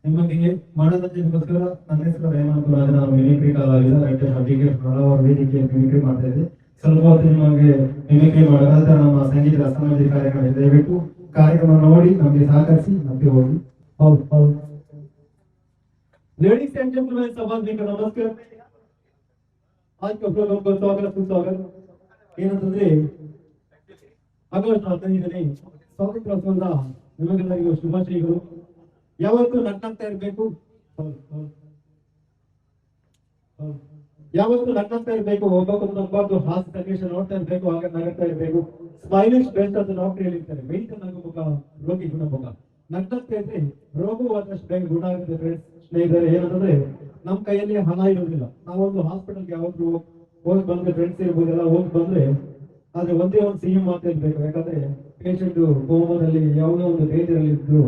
ನಿಮಗೆ ಮನೋರಂಜನೆಗೋಸ್ಕರ ನನ್ನ ಹೆಸರು ರೇಮಂತರಾಜ್, ನಾನು ಮಿಮಿಕ್ರಿ ಕಲಾವಿದ ವೇದಿಕೆ ಮಿಮಿಕ್ರಿ ಮಾಡ್ತಾ ಇದ್ದೆ. ಸ್ವಲ್ಪ ಹೊತ್ತು ನಿಮಗೆ ಮಿಮಿಕ್ರಿ ಮಾಡೋದಾದ್ರೆ ನಮ್ಮ ಸಂಗೀತ ರಸಮಂಜರಿ ಕಾರ್ಯಕ್ರಮ ಇದೆ. ದಯವಿಟ್ಟು ಕಾರ್ಯಕ್ರಮ ನೋಡಿ ನಮಗೆ ಸಹಕರಿಸಿ ನಮಗೆ ಹೋಗಿ. ಹೌದು ಲೇಡೀಸ್ ಅಂಡ್ ಜೆಂಟಲ್ಮೆನ್ ಸಭಾಧ್ಯಕ್ಷ ನಮಸ್ಕಾರ. ಸ್ವಾಗತ. ಏನಂತಂದ್ರೆ ಆಗಸ್ಟ್ 15ನೇ ಸ್ವಾತಂತ್ರ್ಯೋತ್ಸವದ ನಿಮಗೆಲ್ಲರಿಗೂ ಶುಭಾಶಯಗಳು. ಯಾವತ್ತೂ ನಗ್ನಗ್ತಾ ಇರಬೇಕು, ಯಾವತ್ತೂ ನಗ್ನಗ್ತಾ ಇರಬೇಕು. ಒಬ್ಬೊಬ್ಬರು ನಗಬಾರ್ದು, ಹಾಸ್ಯ ಸನ್ನಿವೇಶ ನೋಡ್ತಾ ಇರಬೇಕು, ಆಗ ನಗ್ತಾ ಇರಬೇಕು. ಸ್ಮೈಲಿಶ್ ಬೆಸ್ಟ್ ಅಂತ ಡಾಕ್ಟರ್ ಹೇಳ್ತಾರೆ. ಮೆಡಿಕಲ್ ನಗುಮುಖ ರೋಗಿ ಗುಣಮುಖ. ನಗ್ನಗ್ತಾ ಇದ್ರೆ ರೋಗವು ಆದಷ್ಟು ಬೇಗ ಗುಣ ಆಗುತ್ತೆ. ಫ್ರೆಂಡ್ಸ್, ಸ್ನೇಹಿತರೆ, ಏನಂತಂದ್ರೆ ನಮ್ಮ ಕೈಯಲ್ಲಿ ಹಣ ಇರೋದಿಲ್ಲ. ನಾವೊಂದು ಹಾಸ್ಪಿಟಲ್ಗೆ ಯಾವಾದ್ರು ಹೋಗಿ ಬಂದ್ರೆ ಫ್ರೆಂಡ್ಸ್ ಇರ್ಬೋದೆಲ್ಲ ಹೋಗಿ ಬಂದ್ರೆ, ಆದ್ರೆ ಒಂದೇ ಒಂದು ಸಿಹಿ ಮಾತು ಇರ್ಬೇಕು. ಯಾಕಂದ್ರೆ ಪೇಷಂಟ್ ಕೋಮದಲ್ಲಿ ಯಾವುದೋ ಒಂದು ಬೇಜಾರಲ್ಲಿ ಇದ್ರು,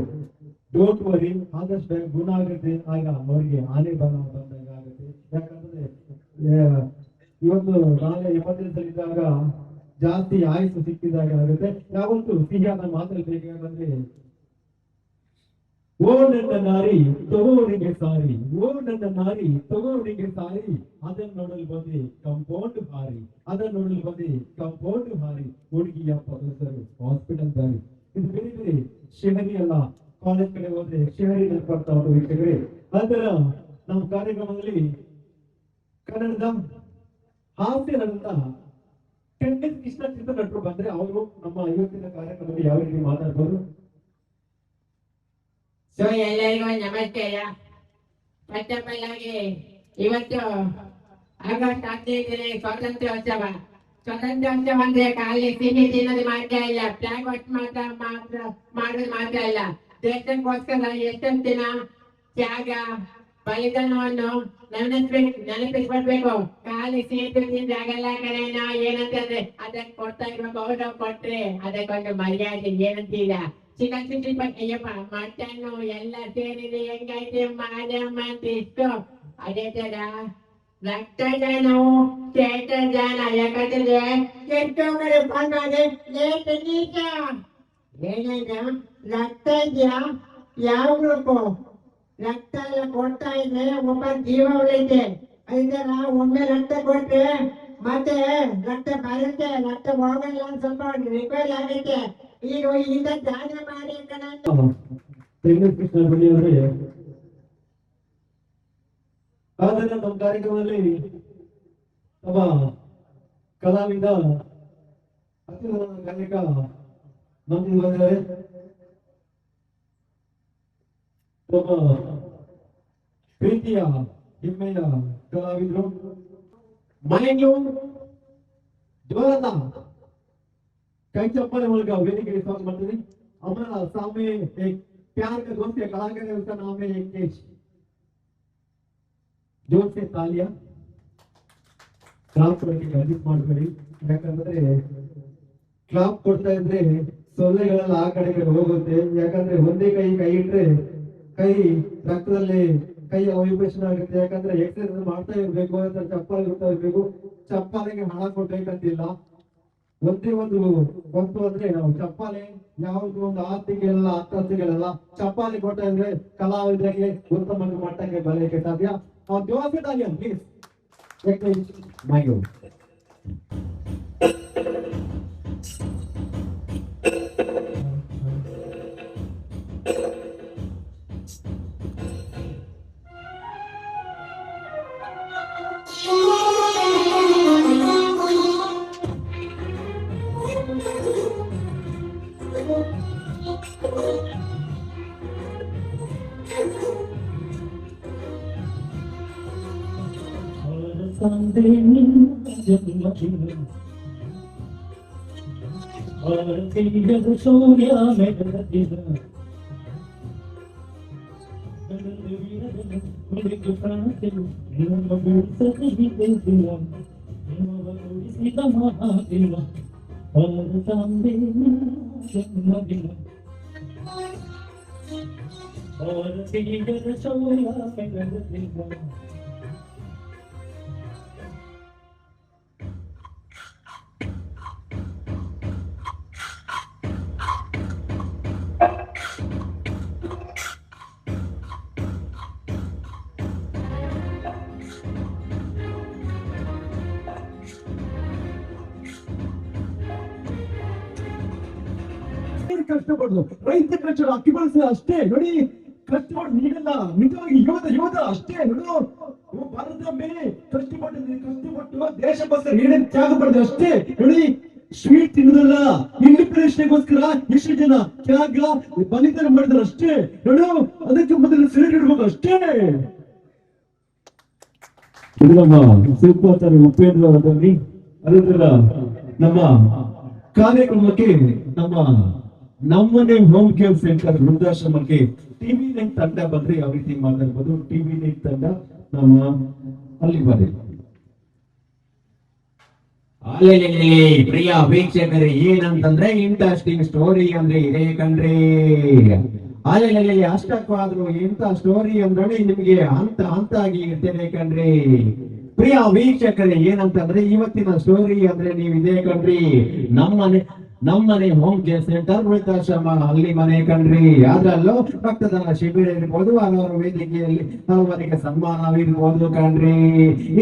ಡೋಂಟ್ ವರಿ, ಆದಷ್ಟು ಬೇಗ ಗುಣ ಆಗುತ್ತೆ. ಆಗ ಅವರಿಗೆ ಆನೆ ಬಲ ಬಂದಾಗ ಆಗುತ್ತೆ. ಯಾಕಂದ್ರೆ ಇವತ್ತು ನಾಳೆ 25 ಇದ್ದಾಗ ಜಾಸ್ತಿ ಆಯುಸ್ಸು ಸಿಕ್ಕಿದಾಗ ಆಗುತ್ತೆ. ಯಾವತ್ತು ಸಿಹಿಯಾದ ಮಾತಾಡ್ಬೇಕು. ಯಾಕಂದ್ರೆ ಓ ನನ್ನ ನಾರಿ ತಗೋರಿಗೆ ಸಾರಿ, ಓ ನನ್ನ ನಾರಿ ತಗೋರಿಗೆ ಸಾರಿ, ಅದನ್ನ ನೋಡಲು ಬಂದಿ ಕಂಪೌಂಡ್ ಹಾರಿ, ಅದನ್ನ ನೋಡಲು ಬಂದಿ ಕಂಪೌಂಡ್ ಹಾರಿ, ಹುಡುಗಿಯ ಪ್ರೊಫೆಸರ್ ಹಾಸ್ಪಿಟಲ್ ದಾರಿ. ಇದು ಬೇರೆ ಬೇರೆ ಶಹರಿ ಅಲ್ಲ. ಕಾಲೇಜ್ ಕಡೆ ಹೋದ್ರೆ ಶಹರಿ ನೆನಪಾಗ್ತಾ ಉಂಟು ವೀಕ್ಷಕರೇ. ನಂತರ ನಮ್ಮ ಕಾರ್ಯಕ್ರಮದಲ್ಲಿ ಕನ್ನಡದ ಹಾಸ್ಯ ನಟ ಟೆನ್ನಿಸ್ ಕೃಷ್ಣ ಚಿತ್ರನಟರು ಬಂದ್ರೆ ಅವರು ನಮ್ಮ ಇವತ್ತಿನ ಕಾರ್ಯಕ್ರಮದಲ್ಲಿ ಯಾವ ರೀತಿ ಮಾತಾಡ್ಬೋದು. ಸೊ ಎಲ್ಲರಿಗೂ ನಮಸ್ಕಾರ. ಪ್ರಥಮವಾಗಿ ಇವತ್ತು ಆಗಸ್ಟ್ 15 ಸ್ವಾತಂತ್ರ್ಯೋತ್ಸವ. ಸ್ವಾತಂತ್ರ್ಯೋತ್ಸವ ಅಂದ್ರೆ ಖಾಲಿ ಸಿಹಿ ತಿನ್ನೋದು ಮಾತ್ರ ಇಲ್ಲ, ಫ್ಲಾಗ್ ಹೊತ್ತು ಮಾತ್ರ ಮಾಡೋದು ಮಾತ್ರ ಇಲ್ಲ. ದೇಶಕ್ಕೋಸ್ಕರ ಎಷ್ಟೊಂದು ದಿನ ತ್ಯಾಗ ಬಲಿದಾನವನ್ನು ನೆನಪಿಸ್ಕೊಡ್ಬೇಕು. ಖಾಲಿ ಸಿಹಿ ತಿಂದ್ರೆ ಆಗಲ್ಲ ಕಣೇನ. ಏನಂತಂದ್ರೆ ಅದಕ್ಕೆ ಕೊಡ್ತಾ ಇರೋ ಗೌರವ ಕೊಟ್ರೆ ಅದಕ್ಕೊಂದು ಮರ್ಯಾದೆ. ಏನಂತೀರ? ಚಿಕನ್ 60 ಅಯ್ಯಪ್ಪ ಮಟನ್ನು ಎಲ್ಲ ಸೇರಿದೆ ಹೆಂಗೈತೆ ಮಾನಮ್ಮ ಅಂತ ಇಷ್ಟು. ಅದೇ ತರ ರಕ್ತದಾನವು ಚೇತದಾನ. ಯಾಕಂದ್ರೆ ಕೆಟ್ಟವರ ಬಂದಾಗೆ ಏನಂದ ರಕ್ತ ಯಾವ ಗ್ರೂಪು ರಕ್ತ ಎಲ್ಲ ಕೊಡ್ತಾ ಇದ್ರೆ ಒಬ್ಬ ಜೀವ ಉಳಿತೆ. ಅದರ ಒಮ್ಮೆ ರಕ್ತ ಕೊಟ್ರೆ ಮತ್ತೆ ರಕ್ತ ಬರುತ್ತೆ, ರಕ್ತ ಹೋಗಲ್ಲ, ಸ್ವಲ್ಪ ರಿಪೇರ್ ಆಗುತ್ತೆ. ಈಗ ಇಲ್ಲಿಂದ ದಾನ ಮಾಡಿ ಆದರೆ ನಮ್ಮ ಕಾರ್ಯಕ್ರಮದಲ್ಲಿ ಒಬ್ಬ ಕಲಾವಿದ ಅತ್ಯುತ್ತಮ ಗಾಯಕ ನಮ್ಮಲ್ಲಿ ಬಂದಿದ್ದಾರೆ. ನಮ್ಮ ಪ್ರೀತಿಯ ಹೆಮ್ಮೆಯ ಕಲಾವಿದರು ಮನೆಯು ಜೋರನ್ನ ಕೈ ಚಪ್ಪಲೆ ಮೂಲಕ ವೇದಿಕೆಗೆ ಸ್ವಾಗತ ಮಾಡ್ತೀನಿ. हमारा सामने एक प्यार का दोस्त है कलाकार है, उसका नाम है यंकेश. जोर से तालियां ಕ್ಲಾಪ್ ಕೊಡಕ್ಕೆ ಖಂಡಿತ ಮಾಡಬೇಡಿ. ಯಾಕಂದ್ರೆ ಕ್ಲಾಪ್ ಕೊಡ್ತಾ ಇದ್ರೆ ಸೊಳ್ಳೆಗಳೆಲ್ಲ ಆ ಕಡೆ ಹೋಗುತ್ತೆ. ಯಾಕಂದ್ರೆ ಒಂದೇ ಕೈ ಇಟ್ರೆ ಕೈ ರಕ್ತದಲ್ಲಿ ಕೈ ವೈಬ್ರೇಷನ್ ಆಗುತ್ತೆ. ಯಾಕಂದ್ರೆ ಎಕ್ಸರ್ಸೈಸ್ ಮಾಡ್ತಾ ಇರ್ಬೇಕು ಅಂತ ಚಪ್ಪಾಳೆ ಕೊಡ್ತಾ ಇರ್ಬೇಕು. ಚಪ್ಪಾಳೆಗೆ ಹಣ ಕೊಡ್ಬೇಕಂತಿಲ್ಲ. ಒಂದೇ ಒಂದು ಅಂದ್ರೆ ನಾವು ಚಪ್ಪಾಳೆ ಯಾವ್ದು ಒಂದು ಆಸ್ತಿಗೆಲ್ಲ ಅಂತಸ್ತಿಗೆಲ್ಲ ಚಪ್ಪಾಳೆ ಕೊಡ್ತಾ ಇದ್ರೆ ಕಲಾವಿದರಿಗೆ ಉತ್ತಮ ಮಟ್ಟಕ್ಕೆ ಬರಲಿಕ್ಕೆ ಸಾಧ್ಯ. ಜೋರಾಗಿ ಪ್ಲೀಸ್. Thank you. ಕಷ್ಟಪಡುದು ರೈತ ಕಷ್ಟ ಅಕ್ಕಿ ಬಳಸ ಅಷ್ಟೇ ನೋಡಿ. ಕಷ್ಟಪಟ್ಟು ನೀವೆಲ್ಲ ನಿಜವಾಗಿ ಯೋಧ ಅಷ್ಟೇ ನೋಡು. ಭಾರತ ಮೇಲೆ ಕಷ್ಟಪಟ್ಟು ದೇಶಕ್ಕೋಸ್ಕರ ಏನೇನು ತ್ಯಾಗ ಪಡೆದು ಅಷ್ಟೇ ನೋಡಿ. ಸ್ವೀಟ್ ತಿನ್ನೋದಲ್ಲ, ಇಂಡಿಪೆಂಡೆನ್ಸ್ಗೋಸ್ಕರ ಎಷ್ಟು ಜನ ತ್ಯಾಗ ಬಲಿದಾನ ಮಾಡಿದ್ರು ಅಷ್ಟೇ ನೋಡು. ಅದಕ್ಕೆ ಮೊದಲು ಸಿರಿ ಇಡ್ಬೇಕು ಅಷ್ಟೇ. ಇದು ನಮ್ಮ ಶಿಲ್ಪಾಚಾರ್ಯ ಉಪೇಂದ್ರ ಅವರಲ್ಲಿ. ಅದರ ನಮ್ಮ ಕಾರ್ಯಕ್ರಮಕ್ಕೆ ನಮ್ಮನೆ ಹೋಮ್ ಕೇರ್ ಸೆಂಟರ್ ವೃದ್ಧಾಶ್ರಮಕ್ಕೆ ಟಿವಿ ನೈನ್ ತಂಡ ಬಂದ್ರೆ ಯಾವ ರೀತಿ ಮಾತಾಡ್ಬೋದು. ಟಿವಿ ನೈನ್ ತಂಡ ನಮ್ಮ ಅಲ್ಲಿ ಬರೀ ಪ್ರಿಯ ವೀಕ್ಷಕರೇ, ಏನಂತಂದ್ರೆ ಇಂಟ್ರೆಸ್ಟಿಂಗ್ ಸ್ಟೋರಿ ಅಂದ್ರೆ ಇದೇ ಕಣ್ರಿ. ಅಲ್ಲೇ ಅಷ್ಟಕ್ಕಾದ್ರೂ ಇಂಥ ಸ್ಟೋರಿ ಅಂದ್ರೆ ನಿಮ್ಗೆ ಹಂತ ಆಗಿ ಇರ್ತೇನೆ ಕಣ್ರಿ. ಪ್ರಿಯ ವೀಕ್ಷಕರೇ, ಏನಂತಂದ್ರೆ ಇವತ್ತಿನ ಸ್ಟೋರಿ ಅಂದ್ರೆ ನೀವು ಇದೇ ಕಣ್ರಿ. ನಮ್ಮನೆ ಹೋಮ್ ಕೇರ್ ಸೆಂಟರ್ ವೃದ್ಧಾಶ್ರಮ ಅಲ್ಲಿ ಮನೆ ಕಣ್ರಿ. ಅದ್ರಲ್ಲೂ ರಕ್ತದಾನ ಶಿಬಿರ ಇರ್ಬೋದು, ಹಲವಾರು ವೇದಿಕೆಯಲ್ಲಿ ಹಲವರಿಗೆ ಸನ್ಮಾನವಿರ್ಬೋದು ಕಣ್ರಿ.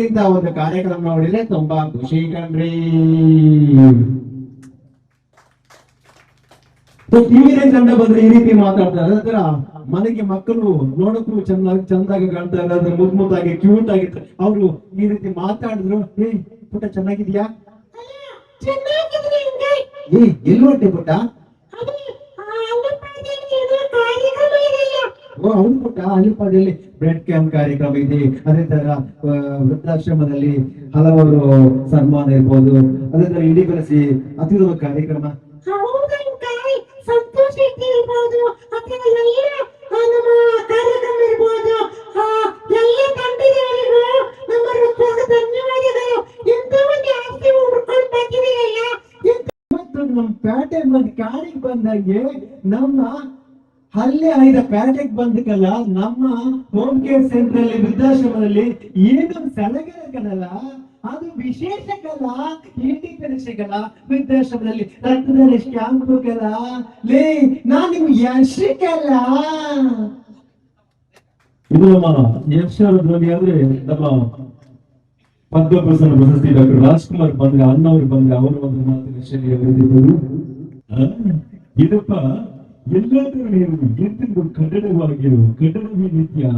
ಇಂಥ ಒಂದು ಕಾರ್ಯಕ್ರಮ ನೋಡಿದ್ರೆ ತುಂಬಾ ಖುಷಿ ಕಣ್ರಿ. ಟಿವಿ ತಂಡ ಬಂದ್ರೆ ಈ ರೀತಿ ಮಾತಾಡ್ತಾರೆ. ಅದರ ಮನೆಗೆ ಮಕ್ಕಳು ನೋಡಕ್ಕೂ ಚಂದಾಗಿ ಕಾಣ್ತಾ ಇರೋದ್ರೆ ಮುದ್ದಾಗಿ ಕ್ಯೂಟ್ ಆಗಿರ್ತಾರೆ. ಅವರು ಈ ರೀತಿ ಮಾತಾಡಿದ್ರು, ಏ ಪುಟ್ಟ ಚೆನ್ನಾಗಿದ್ಯಾ, ಎಲ್ಲಿ ಹೊಟ್ಟೆ ಪುಟ್ಟ, ಹೌದು ಪುಟ್ಟ, ಅಲ್ಲಿಪಾದಲ್ಲಿ ಬ್ಲಡ್ ಕ್ಯಾಂಪ್ ಕಾರ್ಯಕ್ರಮ ಇದೆ. ಅದೇ ತರ ವೃದ್ಧಾಶ್ರಮದಲ್ಲಿ ಹಲವಾರು ಸನ್ಮಾನ ಇರ್ಬೋದು. ಅದೇ ತರ ಇಂಡಿಪೆಂಡೆನ್ಸ್ ಅತ್ಯುತ್ತಮ ಕಾರ್ಯಕ್ರಮ ಸಂತೋಷ ಇರ್ಬೋದು, ಕಾರ್ಯಕ್ರಮ ಇರ್ಬೋದು. ಎಲ್ಲ ತಂಡದವರಿಗೂ ನಮ್ಮ ಹೃತ್ಪೂರ್ವಕ ಧನ್ಯವಾದಗಳು. ಎಂತ ಒಂದು ಆಸ್ತಿ ಹುಡ್ಕೊಂಡು ಬಂದಿದೆಯಲ್ಲ. ನಮ್ಮ ಪ್ಯಾಟೆ ಬಂದ್ ಕಾಡಿಗೆ ಬಂದಂಗೆ ನಮ್ಮ ಹಲ್ಲೆ ಆಯ್ದ ಪ್ಯಾಟೆಗೆ ಬಂದಕ್ಕಲ್ಲ, ನಮ್ಮ ಹೋಮ್ ಕೇರ್ ಸೆಂಟರ್ ಅಲ್ಲಿ ವೃದ್ಧಾಶ್ರಮದಲ್ಲಿ ಏನೊಂದು ಸಡಗರಗಳಲ್ಲ, ಅದು ವಿಶೇಷಕ್ಕಲ್ಲ, ಇಂಡಿಪೆಂಡೆನ್ಸ್ಗಲ್ಲ, ವೃದ್ಧಾಶ್ರಮದಲ್ಲಿ ರಕ್ತದಾನ ಕ್ಯಾಂಪ್ಗಲ್ಲ. ನಾನು ನಿಮ್ಗೆ ಯಶಕ್ಕಲ್ಲ. ಇದು ನಮ್ಮ ಯಶ್ ಅವರ ಧ್ವನಿ. ಆದ್ರೆ ನಮ್ಮ ಪದ್ಮಭೂಷಣ ಪ್ರಶಸ್ತಿ ಡಾಕ್ಟರ್ ರಾಜ್ಕುಮಾರ್ ಬಂದ್ರೆ, ಅಣ್ಣವರು ಬಂದ್ರೆ ಅವರ ಒಂದು ಮಾತಿನ ಶೈಲಿ ಅವರಿದ್ದರು. ಇದಪ್ಪ ಎಲ್ಲಾದ್ರೂ ನೀನು ಎಂತೆಂದು ಕನ್ನಡವಾಗಿರು, ಕನ್ನಡವೇ ನಿತ್ಯ.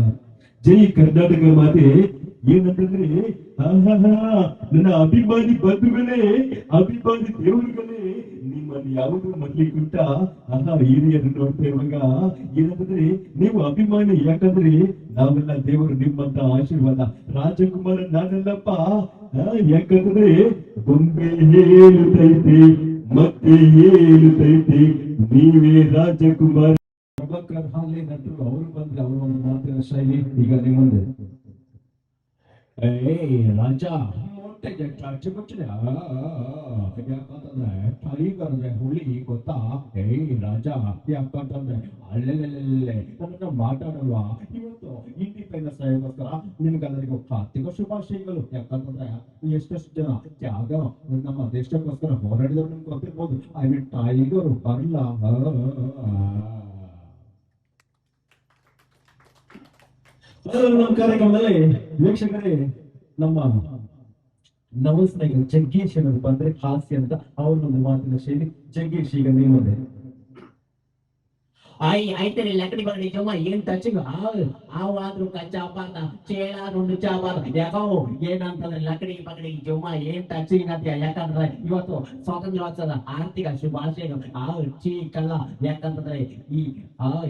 ಜೈ ಕರ್ನಾಟಕ ಮಾತೆ ಏನಂತಂದ್ರೆ ನನ್ನ ಅಭಿಮಾನಿ ಬಂಧುಗಳೇ, ಅಭಿಮಾನಿ ದೇವರುಗಳೇ, ನಿಮ್ಮನ್ನು ಯಾವುದು ಮರ್ಲಿಕ್ಕುಂಟ ಹಿರಿಯರು ನೋಡ್ತಾ ಇರುವಾಗ ಏನಂತಂದ್ರೆ ನೀವು ಅಭಿಮಾನಿ. ಯಾಕಂದ್ರೆ ನಾವೆಲ್ಲ ದೇವರು ನಿಮ್ಮಂತ ಆಶೀರ್ವಾದ. ರಾಜಕುಮಾರ ನಾನಲ್ಲಪ್ಪ, ಯಾಕಂದ್ರೆ ಬೊಂಬೆ ಹೇಳುತ್ತೈತೆ ಮತ್ತೆ ಹೇಳುತ್ತೈತೆ ನೀವೇ ರಾಜಕುಮಾರ. ಪ್ರಭಾಕರ್ ಹಾಲೆ ನಟರು ಅವರು ಬಂದ್ರೆ ಅವರ ಒಂದು ಮಾತಿನ ಶೈಲಿ ಈಗ ನಿಮ್ಮ ಮುಂದೆ. ರಾಜ ಯಾಕಂತಂದ್ರೆ ಟೈಗರ್ ಅಂದ್ರೆ ಹುಳಿ ಗೊತ್ತಾ? ರಾಜ ಯಾಕಂತಂದ್ರೆ ಅಲ್ಲೆಲ್ಲೆಲ್ಲೆ ನನ್ನ ಮಾತಾಡಲ್ವಾ? ಇವತ್ತು ಇಂಡಿಪೆಂಡೆನ್ಸ್ ಡೇಗೋಸ್ಕರ ನಿಮ್ಗೆಲ್ಲರಿಗೂ ಕಾರ್ತಿಕ ಶುಭಾಶಯಗಳು. ಯಾಕಂತಂದ್ರೆ ಎಷ್ಟೆಷ್ಟು ಜನ ತ್ಯಾಗ ನಮ್ಮ ದೇಶಕ್ಕೋಸ್ಕರ ಹೋರಾಡಿದವರು ನಿಮ್ಗೆ ಗೊತ್ತಿರ್ಬೋದು. ಐ ಮೀನ್ ಟೈಗರ್ ಬರಲ್ಲ. ನಮ್ಮ ಕಾರ್ಯಕ್ರಮದಲ್ಲಿ ವೀಕ್ಷಕರೇ, ನಮ್ಮ ನವಸ್ನೇಹಿತರು ಜಗ್ಗೇಶ್ ಅವರು ಬಂದ್ರೆ ಹಾಸ್ಯ ಅಂತ ಅವ್ರನ್ನೊಂದು ಮಾತಿನ ಶೈಲಿ. ಜಗ್ಗೇಶ್ ಈಗ ನಿಮ್ಮದೇ. ಆಯ್ತರಿ ಲಕಡಿ ಬಗಡಿ ಜಮ್ಮ ಏನ್ ಟಚಿಂಗ್ ಆವಾದ್ರು ಕಚ್ಚಾಪಾತ ಚೇಳ ರುಂಡು ಚಾಪಾತ ಯಾಕೋ ಏನಂತಂದ್ರೆ ಲಕಡಿ ಬಗಡಿ ಜಮ್ಮ ಏನ್ ಟಚಿಂಗ್ ಅಂತ. ಯಾಕಂದ್ರೆ ಇವತ್ತು ಸ್ವಾತಂತ್ರ್ಯೋತ್ಸವದ ಆರ್ಥಿಕ ಶುಭಾಶಯಗಳು ಕಲ್ಲ. ಯಾಕಂತಂದ್ರೆ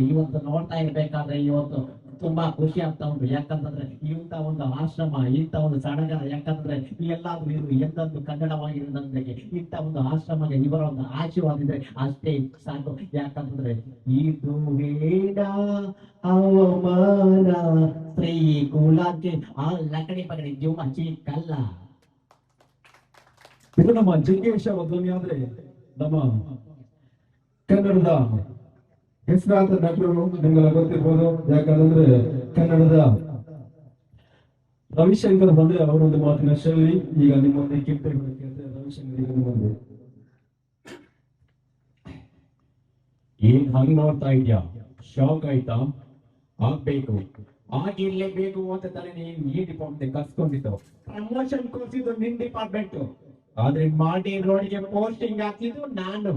ಇವತ್ತು ನೋಡ್ತಾ ಇರ್ಬೇಕಾದ್ರೆ ಇವತ್ತು ತುಂಬಾ ಖುಷಿ ಆಗ್ತಾ ಉಂಟು. ಯಾಕಂತಂದ್ರೆ ಇಂಥ ಒಂದು ಆಶ್ರಮ, ಇಂಥ ಒಂದು ಸಡಗರ, ಯಾಕಂದ್ರೆ ಎಲ್ಲಾದ್ರೂ ಇರು ಎಂದದ್ದು ಕನ್ನಡವಾಗಿರೋದಕ್ಕೆ ಇಂಥ ಒಂದು ಆಶ್ರಮಗೆ ಇವರ ಒಂದು ಆಶೀರ್ವಾದ ಇದ್ರೆ ಅಷ್ಟೇ ಸಾಕು. ಯಾಕಂತಂದ್ರೆ ಇದು ಬೇಡ ಅವಮಾನ ಸ್ತ್ರೀ ಕುಲಕ್ಕೆ ಲಕಡಿ ಪಗಡಿ ಜೀವ ಚಿಕ್ಕಲ್ಲ. ಇದು ನಮ್ಮ ಜಗ್ಗೇಶ್ ಅವರ ಧ್ವನಿ. ಆದ್ರೆ ನಮ್ಮ ಕನ್ನಡದ ಹೆಸರಾದ ನಟರು ನಿಮ್ಗೆಲ್ಲ ಗೊತ್ತಿರ್ಬೋದು. ಯಾಕಂದ್ರೆ ಕನ್ನಡದ ರವಿಶಂಕರ್ ಬಂದ್ರೆ ಅವರೊಂದು ಮಾತಿನ ಶೈಲಿ ಈಗ ನಿಮ್ಮೊಂದಿಗೆ ಕೇಳ್ತಾರೆ. ರವಿಶಂಕರ್ ಈಗ ನಿಮ್ಮೊಂದು. ಏನ್ ಹಂಗ್ ನೋಡ್ತಾ ಇದ್ಯಾ? ಶಾಕ್ ಆಯ್ತಾ? ಆಗ್ಬೇಕು, ಆಗಿರ್ಲೇಬೇಕು ಅಂತ ತಾನೇ ನೀನ್ ಈ ಡಿಪಾರ್ಟ್ಮೆಂಟ್ ಕರ್ಸ್ಕೊಂಡಿದ್ದು. ಪ್ರಮೋಷನ್ ಕೊಡ್ಸಿದ್ದು ನಿನ್ ಡಿಪಾರ್ಟ್ಮೆಂಟ್, ಆದ್ರೆ ಮಾಡಿ ರೋಡ್ಗೆ ಪೋಸ್ಟಿಂಗ್ ಹಾಕಿದ್ದು ನಾನು.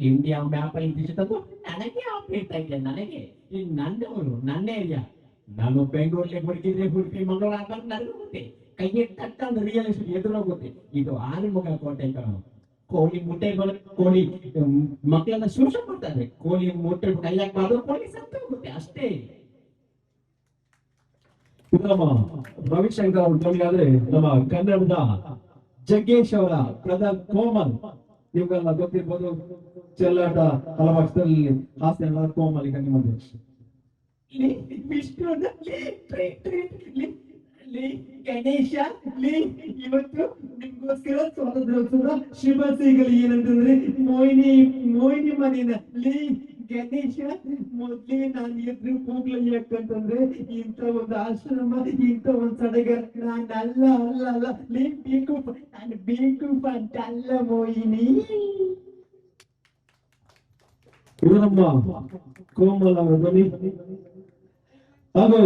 ಇಂಡಿಯಾ ಮ್ಯಾಪ್ ಅಲ್ಲಿ ದಿಶಿತದ್ದು ನನಗೆ ಆಗ್ತಾ ಇದ್ದೆ. ನನಗೆ ಈ ನನ್ನವರು ನನ್ನ ಏರಿಯಾ. ನಾನು ಬೆಂಗಳೂರಲ್ಲಿ ಹುಡುಕಿದ್ರೆ ಹುಡುಕಿ ಮಂಗಳೂರು ಆಗ್ಬಾರ್ದು ನನಗೂ ಗೊತ್ತೆ. ಕೈಗೆ ತಟ್ಟಂದು ರಿಯಲ್ ಎಸ್ಟೇಟ್ ಎದುರೋಗುತ್ತೆ. ಇದು ಆರುಮುಖ ಕೋಟೆ ಕಾಣು. ಕೋಳಿ ಮುಟ್ಟೆ ಕೋಳಿ ಮಕ್ಕಳನ್ನ ಶೋಷಣೆ ಮಾಡ್ತಾರೆ. ಕೋಳಿ ಮುಟ್ಟೆ ಕೈ ಹಾಕ್ಬಾರ್ದು, ಕೋಳಿ ಸತ್ತು ಹೋಗುತ್ತೆ ಅಷ್ಟೇ. ನಮ್ಮ ರವಿಶಂಕರ್ ಅವ್ರ ಧ್ವನಿ. ಆದ್ರೆ ನಮ್ಮ ಕನ್ನಡದ ಜಗ್ಗೇಶ್ ಅವರ ಬ್ರದರ್ ಕೋಮಲ್ ನಿಮ್ಗೆಲ್ಲ ಗೊತ್ತಿರ್ಬೋದು. ಚೆಲ್ಲಾಟ ಹಲವಾಕ್ಷದಲ್ಲಿ ಹಾಸ್ಯ ಕೋಮಲ್ ಈಗ ನಿಮ್ಮ ಗಣೇಶ ಇವತ್ತು ನಿಮ್ಗೋಸ್ಕರ ಸ್ವಾತಂತ್ರ್ಯೋತ್ಸವದ ಶುಭಾಶಯಗಳು. ಏನಂತಂದ್ರೆ ಮೋಹಿನಿ ಮನೇನ ಗಣೇಶ ಮೊದ್ಲೇ ನಾನು ಎದುರು ಹೋಗ್ಲ. ಯಾಕಂತಂದ್ರೆ ಇಂಥ ಒಂದು ಆಶ್ರಮ, ಇಂಥ ಒಂದು ಸಡಗರ ನಾನು ಅಲ್ಲ ಬೇಕು, ನಾನು ಬೇಕು ಅಂತ ಅಲ್ಲ ಮೋಹಿನಿ. ಇದು ನಮ್ಮ ಕೋಮಲ್ ಅವರ ಧ್ವನಿ. ಹಾಗೂ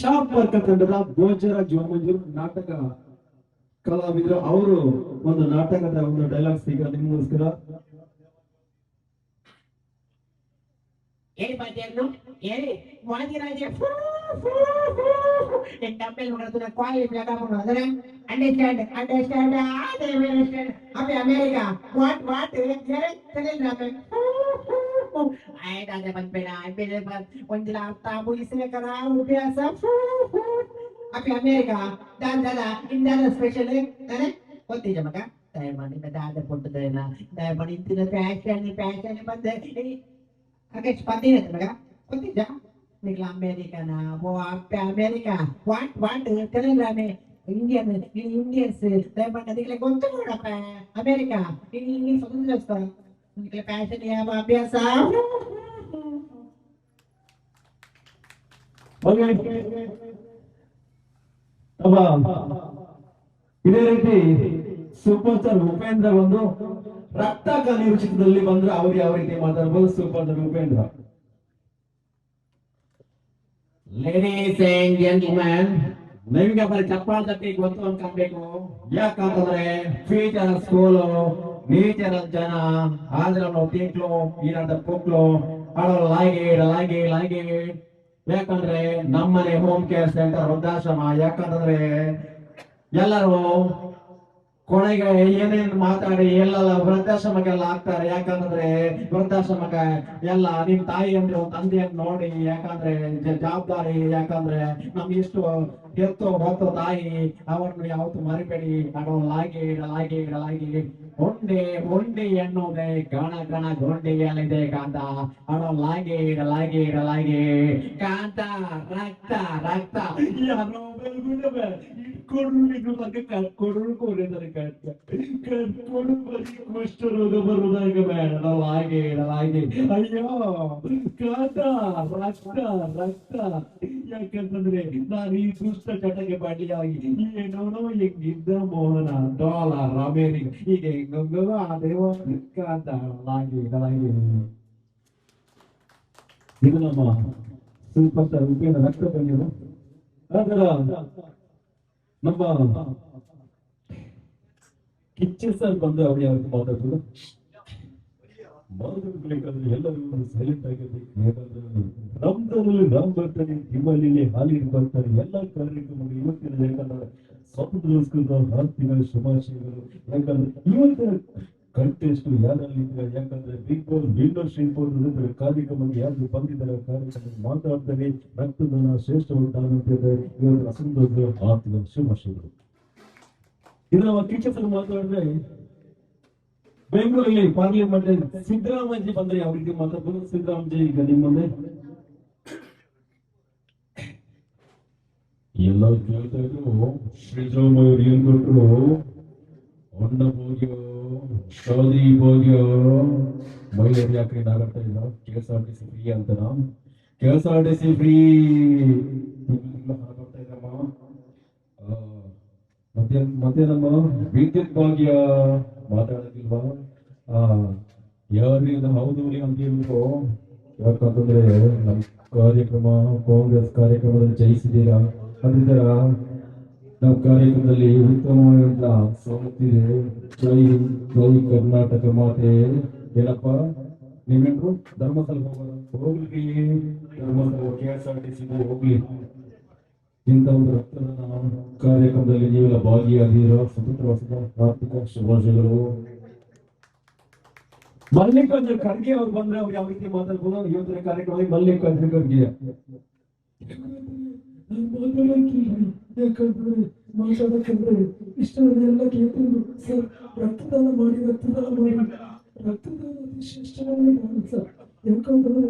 ಶಾಪ್ ವರ್ಕ ತಂಡದ ಭೋಜರಾಜ್ ಜೋಮಂಜೂರು ನಾಟಕ ಕಲಾವಿದರು. ಅವರು ಒಂದು ನಾಟಕದ ಒಂದು ಡೈಲಾಗ್ಸ್ ಈಗ ನಿಮಗೋಸ್ಕರ. ಹೇಳಿ ಬಾದ್ಯಾರ್ನು ಹೇಳಿ ವಾದಿರಾಜ ಡಬ್ಬೆಲ್ ಮಗನ ಕ್ವಾಲಿ ಜಾಗವನ್ನು ಅದರ ಅಂಡರ್ಸ್ಟ್ಯಾಂಡ್ ಅಪ್ಪೆ ಅಮೇರಿಕ ವಾಟ್ ತಿಳಿದ್ರೆ ಆಯ್ತಾದ್ರೆ ಬಂದ್ಬೇಡ ಬೇರೆ ಒಂದಿನ ಅರ್ಥ ಮುಗಿಸ್ಬೇಕಲ್ಲ ಅಭ್ಯಾಸ. ಅಪ್ಪೆ ಅಮೇರಿಕ ದಾದ ಇಂದಾದ ಸ್ಪೆಷಲ್ ತಾನೆ ಗೊತ್ತಿದ್ದ ಮಗ. ದಯಮಾಡಿ ದಾದ ಕೊಟ್ಟದೇನ ದಯಮಾಡಿ ಇಂತಿನ ಫ್ಯಾಷನ್ ಬಂದೆ Oke, seperti itu, mereka. Oh tidak, nikah Amerika na, wah Amerika, what, kalian rame Indian sih, tapi nanti kalian kontur apa Amerika, ini satu sesuatu, kalian passion ya apa biasa. Oke, apa? ಇದೇ ರೀತಿ super star Upendra ಒಂದು ರಕ್ತ ಕಲಿಯುವ ಚಿತ್ರದಲ್ಲಿ ಬಂದ್ರೆ ಅವ್ರು ಯಾವ ರೀತಿ ಮಾತಾಡ್ಬೋದು. Super star Upendra. Ladies and gentlemen, ನಿಮಗೆ ಬರೀ ಚಪ್ಪಾಳೆ ತಟ್ಟಿ ಗೊತ್ತು ಅನ್ಕೊಬೇಕು. ಯಾಕಂತಂದ್ರೆ ಫ್ಯೂಚರ್ ಸ್ಕೂಲು ನೇಚರ್ ಜನ ಆದ್ರ ತಿಂಕ್ಲು ಇರಾದ ಪುಕ್ಲು ಅಡೋ ಲಾಗಿ ಯಾಕಂದ್ರೆ ನಮ್ಮನೆ ಹೋಮ್ ಕೇರ್ ಸೆಂಟರ್ ವೃದ್ಧಾಶ್ರಮ, ಯಾಕಂತಂದ್ರೆ ಎಲ್ಲರೂ ಕೊನೆಗೆ ಏನೇನು ಮಾತಾಡಿ ಎಲ್ಲೆಲ್ಲ ವೃದ್ಧಾಶ್ರಮಕ್ಕೆಲ್ಲ ಹಾಕ್ತಾರೆ. ಯಾಕಂದ್ರೆ ವೃದ್ಧಾಶ್ರಮಕ್ಕೆ ಎಲ್ಲ ನಿಮ್ ತಾಯಿ ಅಂದ್ರೆ ಒಂದು ತಂದೆಯನ್ನು ನೋಡಿ, ಯಾಕಂದ್ರೆ ಜವಾಬ್ದಾರಿ, ಯಾಕಂದ್ರೆ ನಮ್ಗೆ ಇಷ್ಟು ಎತ್ತು ಹೊತ್ತು ತಾಯಿ, ಅವರನ್ನು ಯಾವತ್ತು ಮರಿಬೇಡಿ. ಅಡಲಾಗಿ ಹೊಂಡಿ ಎನ್ನುವುದೇ ಗಣ ಗುಂಡಿಯಲ್ಲಿದೆ ಕಾಂತ. ಅಡಲಾಗಿ ಕಾಂತ ರಕ್ತ ಯಾರೋ ಕಟ್ಕೊಡು ಕುಷ್ಠರೋಗ ಬರುವುದಾಗ ಬೇಡಲಾಗಿ ಅಯ್ಯೋ ಕಾಂತ ರಕ್ತ. ಯಾಕಂತಂದ್ರೆ ನಾನು ಈ ದುಷ್ಟ ಚಟಕ್ಕೆ ಬಡ್ಡಿಯಾಗಿ ಏನೋ ಹಿಂಗಿದ್ದ ಮೋಹನ ಡಾಲರ್ ಅಮೇರಿಕ ಹೀಗೆ ಹೆಂಗೋ ಅದೇವ ಕಾಂತ ಲಾಗಿ. ಇದು ನಮ್ಮ ಸೂಪರ್ ಸ್ಟಾರ್ ಉಪೇಂದ್ರ ರಕ್ತ ಬಂದಿರು. ಅದರ ನಮ್ಮ ಕಿಚ್ಚ ಸರ್ ಬಂದು ಅವ್ರು ಯಾವತ್ತು ಮಾತಾಡೋದು ಮಾತಾಡ್ಬೇಕಾದ್ರೆ ಎಲ್ಲರೂ ಸೈಲೆಂಟ್ ಆಗಿರ್ಬೇಕು. ಯಾಕಂದ್ರೆ ರಂಜಾನಲ್ಲಿ ರಾಮ್ ಬರ್ತಾರೆ, ದಿವಾಲಿಲಿ ಹಾಲಿಗೆ ಬರ್ತಾರೆ, ಎಲ್ಲ ಕಾರ್ಯಕ್ರಮಗಳು ಇವತ್ತಿನ ಯಾಕಂದ್ರೆ ಸ್ವಾತಂತ್ರ್ಯೋತ್ಸವದ ಆರ್ಥಿಕ ಶುಭಾಶಯಗಳು. ಯಾಕಂದ್ರೆ ಇವತ್ತಿನ ಕಂಟೆಸ್ಟ್ ಯಾರಲ್ಲಿದ್ದಾರೆ, ಯಾಕಂದ್ರೆ ಬಿಗ್ ಬಾಸ್ ಲೀಡರ್ಶಿಪ್ ಕಾರ್ಯಕ್ರಮಕ್ಕೆ ಯಾರು ಬಂದಿದ್ದಾರೆ ಕಾರ್ಯಕ್ರಮ ಮಾತಾಡ್ತಾರೆ. ರಕ್ತದಾನ ಶ್ರೇಷ್ಠವಾದ ಇವತ್ತು ಅಸಂತೋಷ ಆರ್ಥಿಕ ಶುಭಾಶಯಗಳು. ಇದು ನಮ್ಮ ಟೀಚರ್ಸ್ ಮಾತಾಡಿದ್ರೆ ಬೆಂಗಳೂರಲ್ಲಿ ಪಾರ್ಲಿಮೆಂಟ್ ಸಿದ್ದರಾಮಯ್ಯ ಬಂದ್ರೆ ಯಾವ ರೀತಿ ಮಾತಾಡ್ಬೋದು. ಸಿದ್ದರಾಮಯ್ಯ ಈಗ ನಿಮ್ಮ ಮುಂದೆ ಎಲ್ಲ ಕೇಳ್ತಾ ಇದ್ರು. ಸಿದ್ದರಾಮಯ್ಯ ಏನ್ ಕೊಟ್ರು, ಹೊಂಡ ಹೋಗ್ಯೋ ಶಾದಿ ಹೋಗ್ಯೋ, ಮಹಿಳೆಯರು ಯಾಕೆ ಆಗಾಡ್ತಾ ಇಲ್ಲ. KSRTC ಫ್ರೀ ಅಂತನಾ? KSRTC ಫ್ರೀ ಬರ್ತಾ ಇದ್ದಮ್ಮ. ಮತ್ತೆ ನಮ್ಮ ವಿದ್ಯುತ್ ಭಾಗ್ಯ ಮಾತಾಡೋದಿಲ್ವಾ? ಯಾರಿಂದ ಹೌದು ಅಂತ ಹೇಳಿದ್ರು. ಯಾಕಂತಂದ್ರೆ ನಮ್ಮ ಕಾರ್ಯಕ್ರಮ ಕಾಂಗ್ರೆಸ್ ಕಾರ್ಯಕ್ರಮದಲ್ಲಿ ಜಯಿಸಿದ್ದೀರಾ, ಅದರಿಂದ ನಮ್ಮ ಕಾರ್ಯಕ್ರಮದಲ್ಲಿ ಉತ್ತಮವಾದ ಸವಲತ್ತಿದೆ. ಜೈ ಕರ್ನಾಟಕ ಮಾತೆ. ಏನಪ್ಪ ನೀವೇನು ಧರ್ಮಸ್ಥಳ ಹೋಗ್ಲಿ, ಧರ್ಮಸ್ಥಳ KSRTC ಹೋಗ್ಲಿ. ಇಂಥ ಒಂದು ರಕ್ತದಾನ ಕಾರ್ಯಕ್ರಮದಲ್ಲಿ ನೀವೆಲ್ಲ ಭಾಗಿಯಾಗಿರೋ ಸ್ವತಂತ್ರ ವರ್ಷದ ಆರ್ಥಿಕ ಶುಭಾಶಯಗಳು. ಮಲ್ಲಿಕಾರ್ಜುನ ಖರ್ಗೆ ಅವ್ರು ಬಂದ್ರೆ ಅವ್ರು ಯಾವ ರೀತಿ ಮಾತಾಡ್ಬೋದು ಇವತ್ತಿನ ಕಾರ್ಯಕ್ರಮದಲ್ಲಿ? ಮಲ್ಲಿಕಾರ್ಜುನ ಖರ್ಗೆ ಯಾಕಂದ್ರೆ ಮಾತಾಡಕ್ಕಂದ್ರೆ ಇಷ್ಟೆಲ್ಲ ಕೇಳ್ತಿದ್ರು. ಸರ್ ರಕ್ತದಾನ ಮಾಡಿ ರಕ್ತದಾನ ಶ್ರೇಷ್ಠವಾಗಿ ಸರ್. ಯಾಕಂದ್ರೆ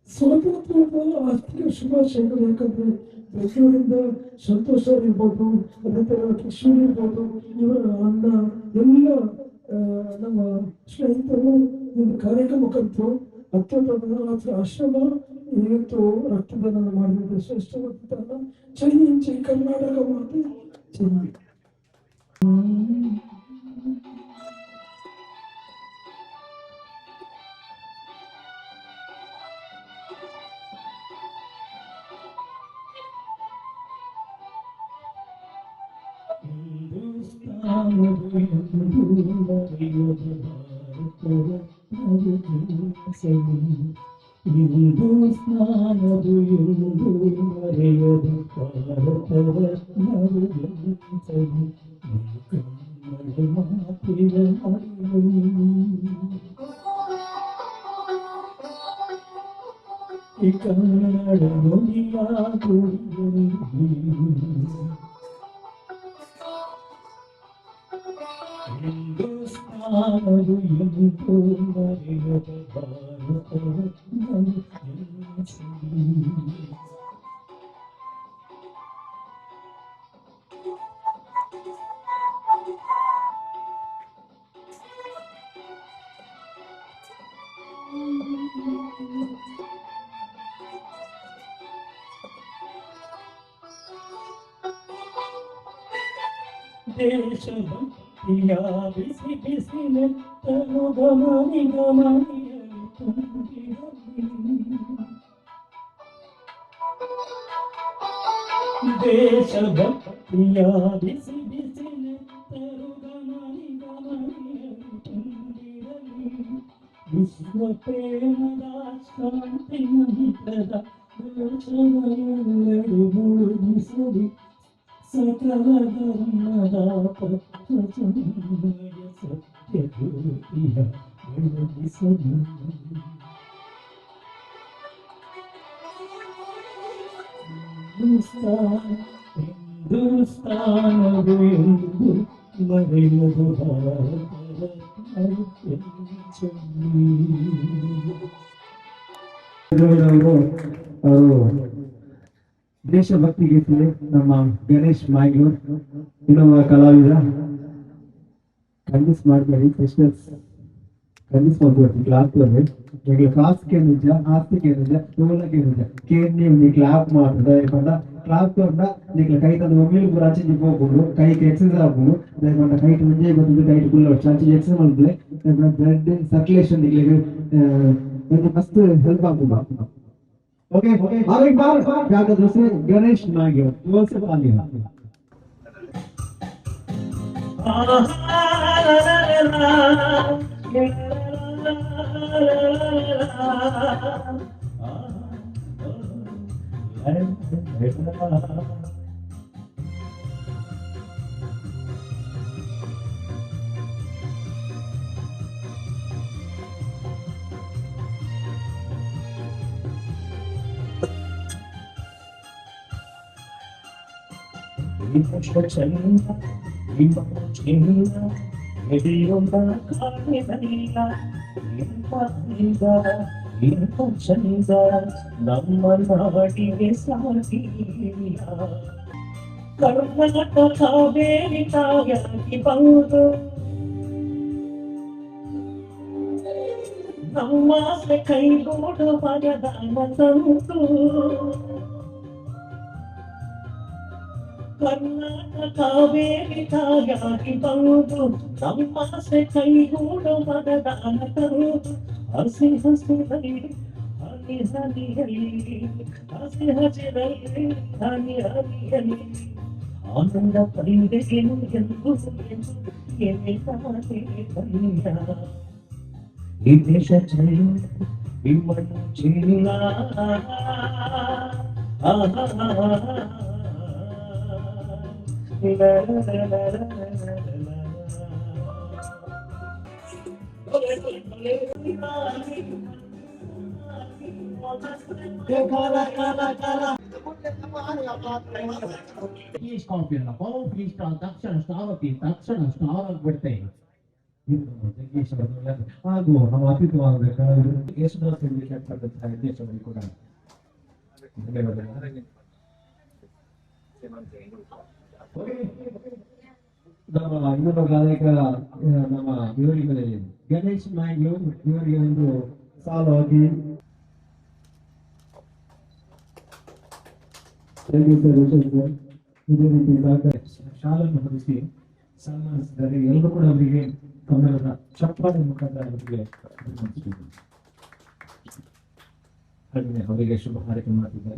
ಸ್ವಾತಂತ್ರ್ಯದ ಆರ್ಥಿಕ ಶುಭಾಶಯಗಳು. ಯಾಕಂದ್ರೆ ಬೆಂಗಳೂರಿಂದ ಸಂತೋಷ ಇರ್ಬೋದು, ಅದೇ ತರ ಕಿಶೋರ್ ಇರ್ಬೋದು, ಇವರ ಅಣ್ಣ ಎಲ್ಲ ನಮ್ಮ ಸ್ನೇಹಿತರು ಒಂದು ಕಾರ್ಯಕ್ರಮ ಕಲಿತು ಅತ್ಯುತ್ತಮ ಆಶ್ರಮ ಇವತ್ತು ರಕ್ತದಾನ ಮಾಡಿದ್ರೆ ಶ್ರೇಷ್ಠವಾದ. ಜೈ ಕರ್ನಾಟಕ ಮಾತೆ ಜೈ. ಹಿಂದೂಸ್ತಾನದು ಎಂದು ಮರೆಯದು ಭಾರತದ ಈ ಕನ್ನಡ ನುಡಿಯ ಹಿಂದೂಸ್ತಾನದು ಎಂದು ಮರೆಯದ ಭಾರತದ ದೇಶಭಕ್ತಿಯ ಬಿಸಿ ಬಿಸಿಲೆತ್ತಲು ಗಮನಿಯಲು ತುಂಬಿರಲಿ. ದೇಶಭಕ್ತಿಯ ಬಿಸಿ ಬಿಸಿಲೆತ್ತಲು ಗಮನಿಯಲು ತುಂಬಿರಲಿ. ವಿಶ್ವ ಪ್ರೇಮದ ಶಾಂತಿ ಮಂತ್ರದ ಗೋಚರವೆಲ್ಲೆಡೆ ಮೂಡಿಸಲಿ ಸಕಲ ಧರ್ಮದ ಪತ್ರಸಂದಯ ಸತ್ಯ ಜ್ಯೋತಿಯ ಬೆಳಗಿಸಲಿ. ಹಿಂದೂಸ್ತಾನವು ಎಂದು ಮರೆಯದು ಭಾರತದ ಅವರು ದೇಶಭಕ್ತಿ ಗೀತೆ ನಮ್ಮ ಗಣೇಶ್ ಮಾಯ್ಗೂರ್ ಇನ್ನೊಬ್ಬ ಕಲಾವಿದ ಕನ್ವಿನ್ಸ್ ಮಾಡಬೇಡಿ ಸಿಸ್ಟರ್ಸ್ ಕನ್ವಿನ್ಸ್ ಮಾಡ್ಕೊಡ್ತೀನಿ ಕ್ಲಾಸ್ ಈಗ ಕ್ಲಾಸ್ಗೆ ನಿಜ ఆస్తికి నిజ తోలకి నిజ కేని నీ క్లాప్ మాత్రదా లేకుండా క్లాప్ తోడ నీకు కైత మొబైల్ గురించి చెప్పబోడు కైకి ఎక్సర్సైజ్ ఆపును లేకుండా కైట్ ముంజే బదులు కైట్ గుల్ల చాచి ఎక్సర్సైజ్ ಮಾಡ್ಲೆ లేకుండా ಬ್ಲಡ್ ಸರ್ಕ್ಯುಲೇಷನ್ ನಿಮಗೆ ಒಂದು ಮಸ್ತ್ ಹೆಲ್ಪ್ ಆಗುದು. ओके और एक बार क्या कहते दूसरे गणेश नागियो बोल से पानी ನಮ್ಮ ನಾಡಿಗೆ ಸಾಗಿಲ್ಲ ಕರ್ನಾಟಕ ಬೇರಿತಾಗಿ ಬಂದು ನಮ್ಮ ಕೈಗೂಡು ಮರದಾನ ತಂತು ಕರ್ನಾಟಕ ಬೇರಿತಾಗಿ ಬಂದು ನಮ್ಮ ಕೈಗೂಡು ಮರದಾನ ತಂತು ಹಸಿ ಹಸಿರಲ್ಲಿ ಹನಿ ಹನಿಯಲ್ಲಿ ಹಸಿ ಹಸಿರಲ್ಲಿ ಹನಿ ಹನಿಯಲ್ಲಿ ಆನಂದ ಪಡೆದೆನು ಎಂದು ಏನೇ ಬಯ್ಯ ಈ ದೇಶ ಜಯ ಈ ಮಣ್ಣು ಚಿನ್ನ ತಕ್ಷಣ ಸ್ಟಾರ್ ಆಗ್ಬಿಡ್ತೆ ಹಾಗೂ ನಮ್ಮ ಅತಿಥಿವಾದ ಯೇಸುದಾಸ್ ದೇಶದಲ್ಲಿ ಕೂಡ ನಮ್ಮ ಇನ್ನೊಬ್ಬ ಗಾಯಕ ನಮ್ಮ ಇವರಿಗೆ ಗಣೇಶ್ ನಾಯ್ಕ್ ಇವರಿಗೆ ಒಂದು ಸಾಲು ಆಗಿ ಇದೇ ರೀತಿ ಶಾಲೆಯನ್ನು ಹೊರಿಸಿ ಸನ್ಮಾನಿಸಿದ್ದಾರೆ. ಎಲ್ಲರೂ ಕೂಡ ಅವರಿಗೆ ಕನ್ನಡದ ಚಪ್ಪಾಳೆ ಮುಖಾಂತರ ಅವರಿಗೆ ಶುಭ ಹಾರೈಕೆ ಮಾಡ್ತಿದ್ದಾರೆ.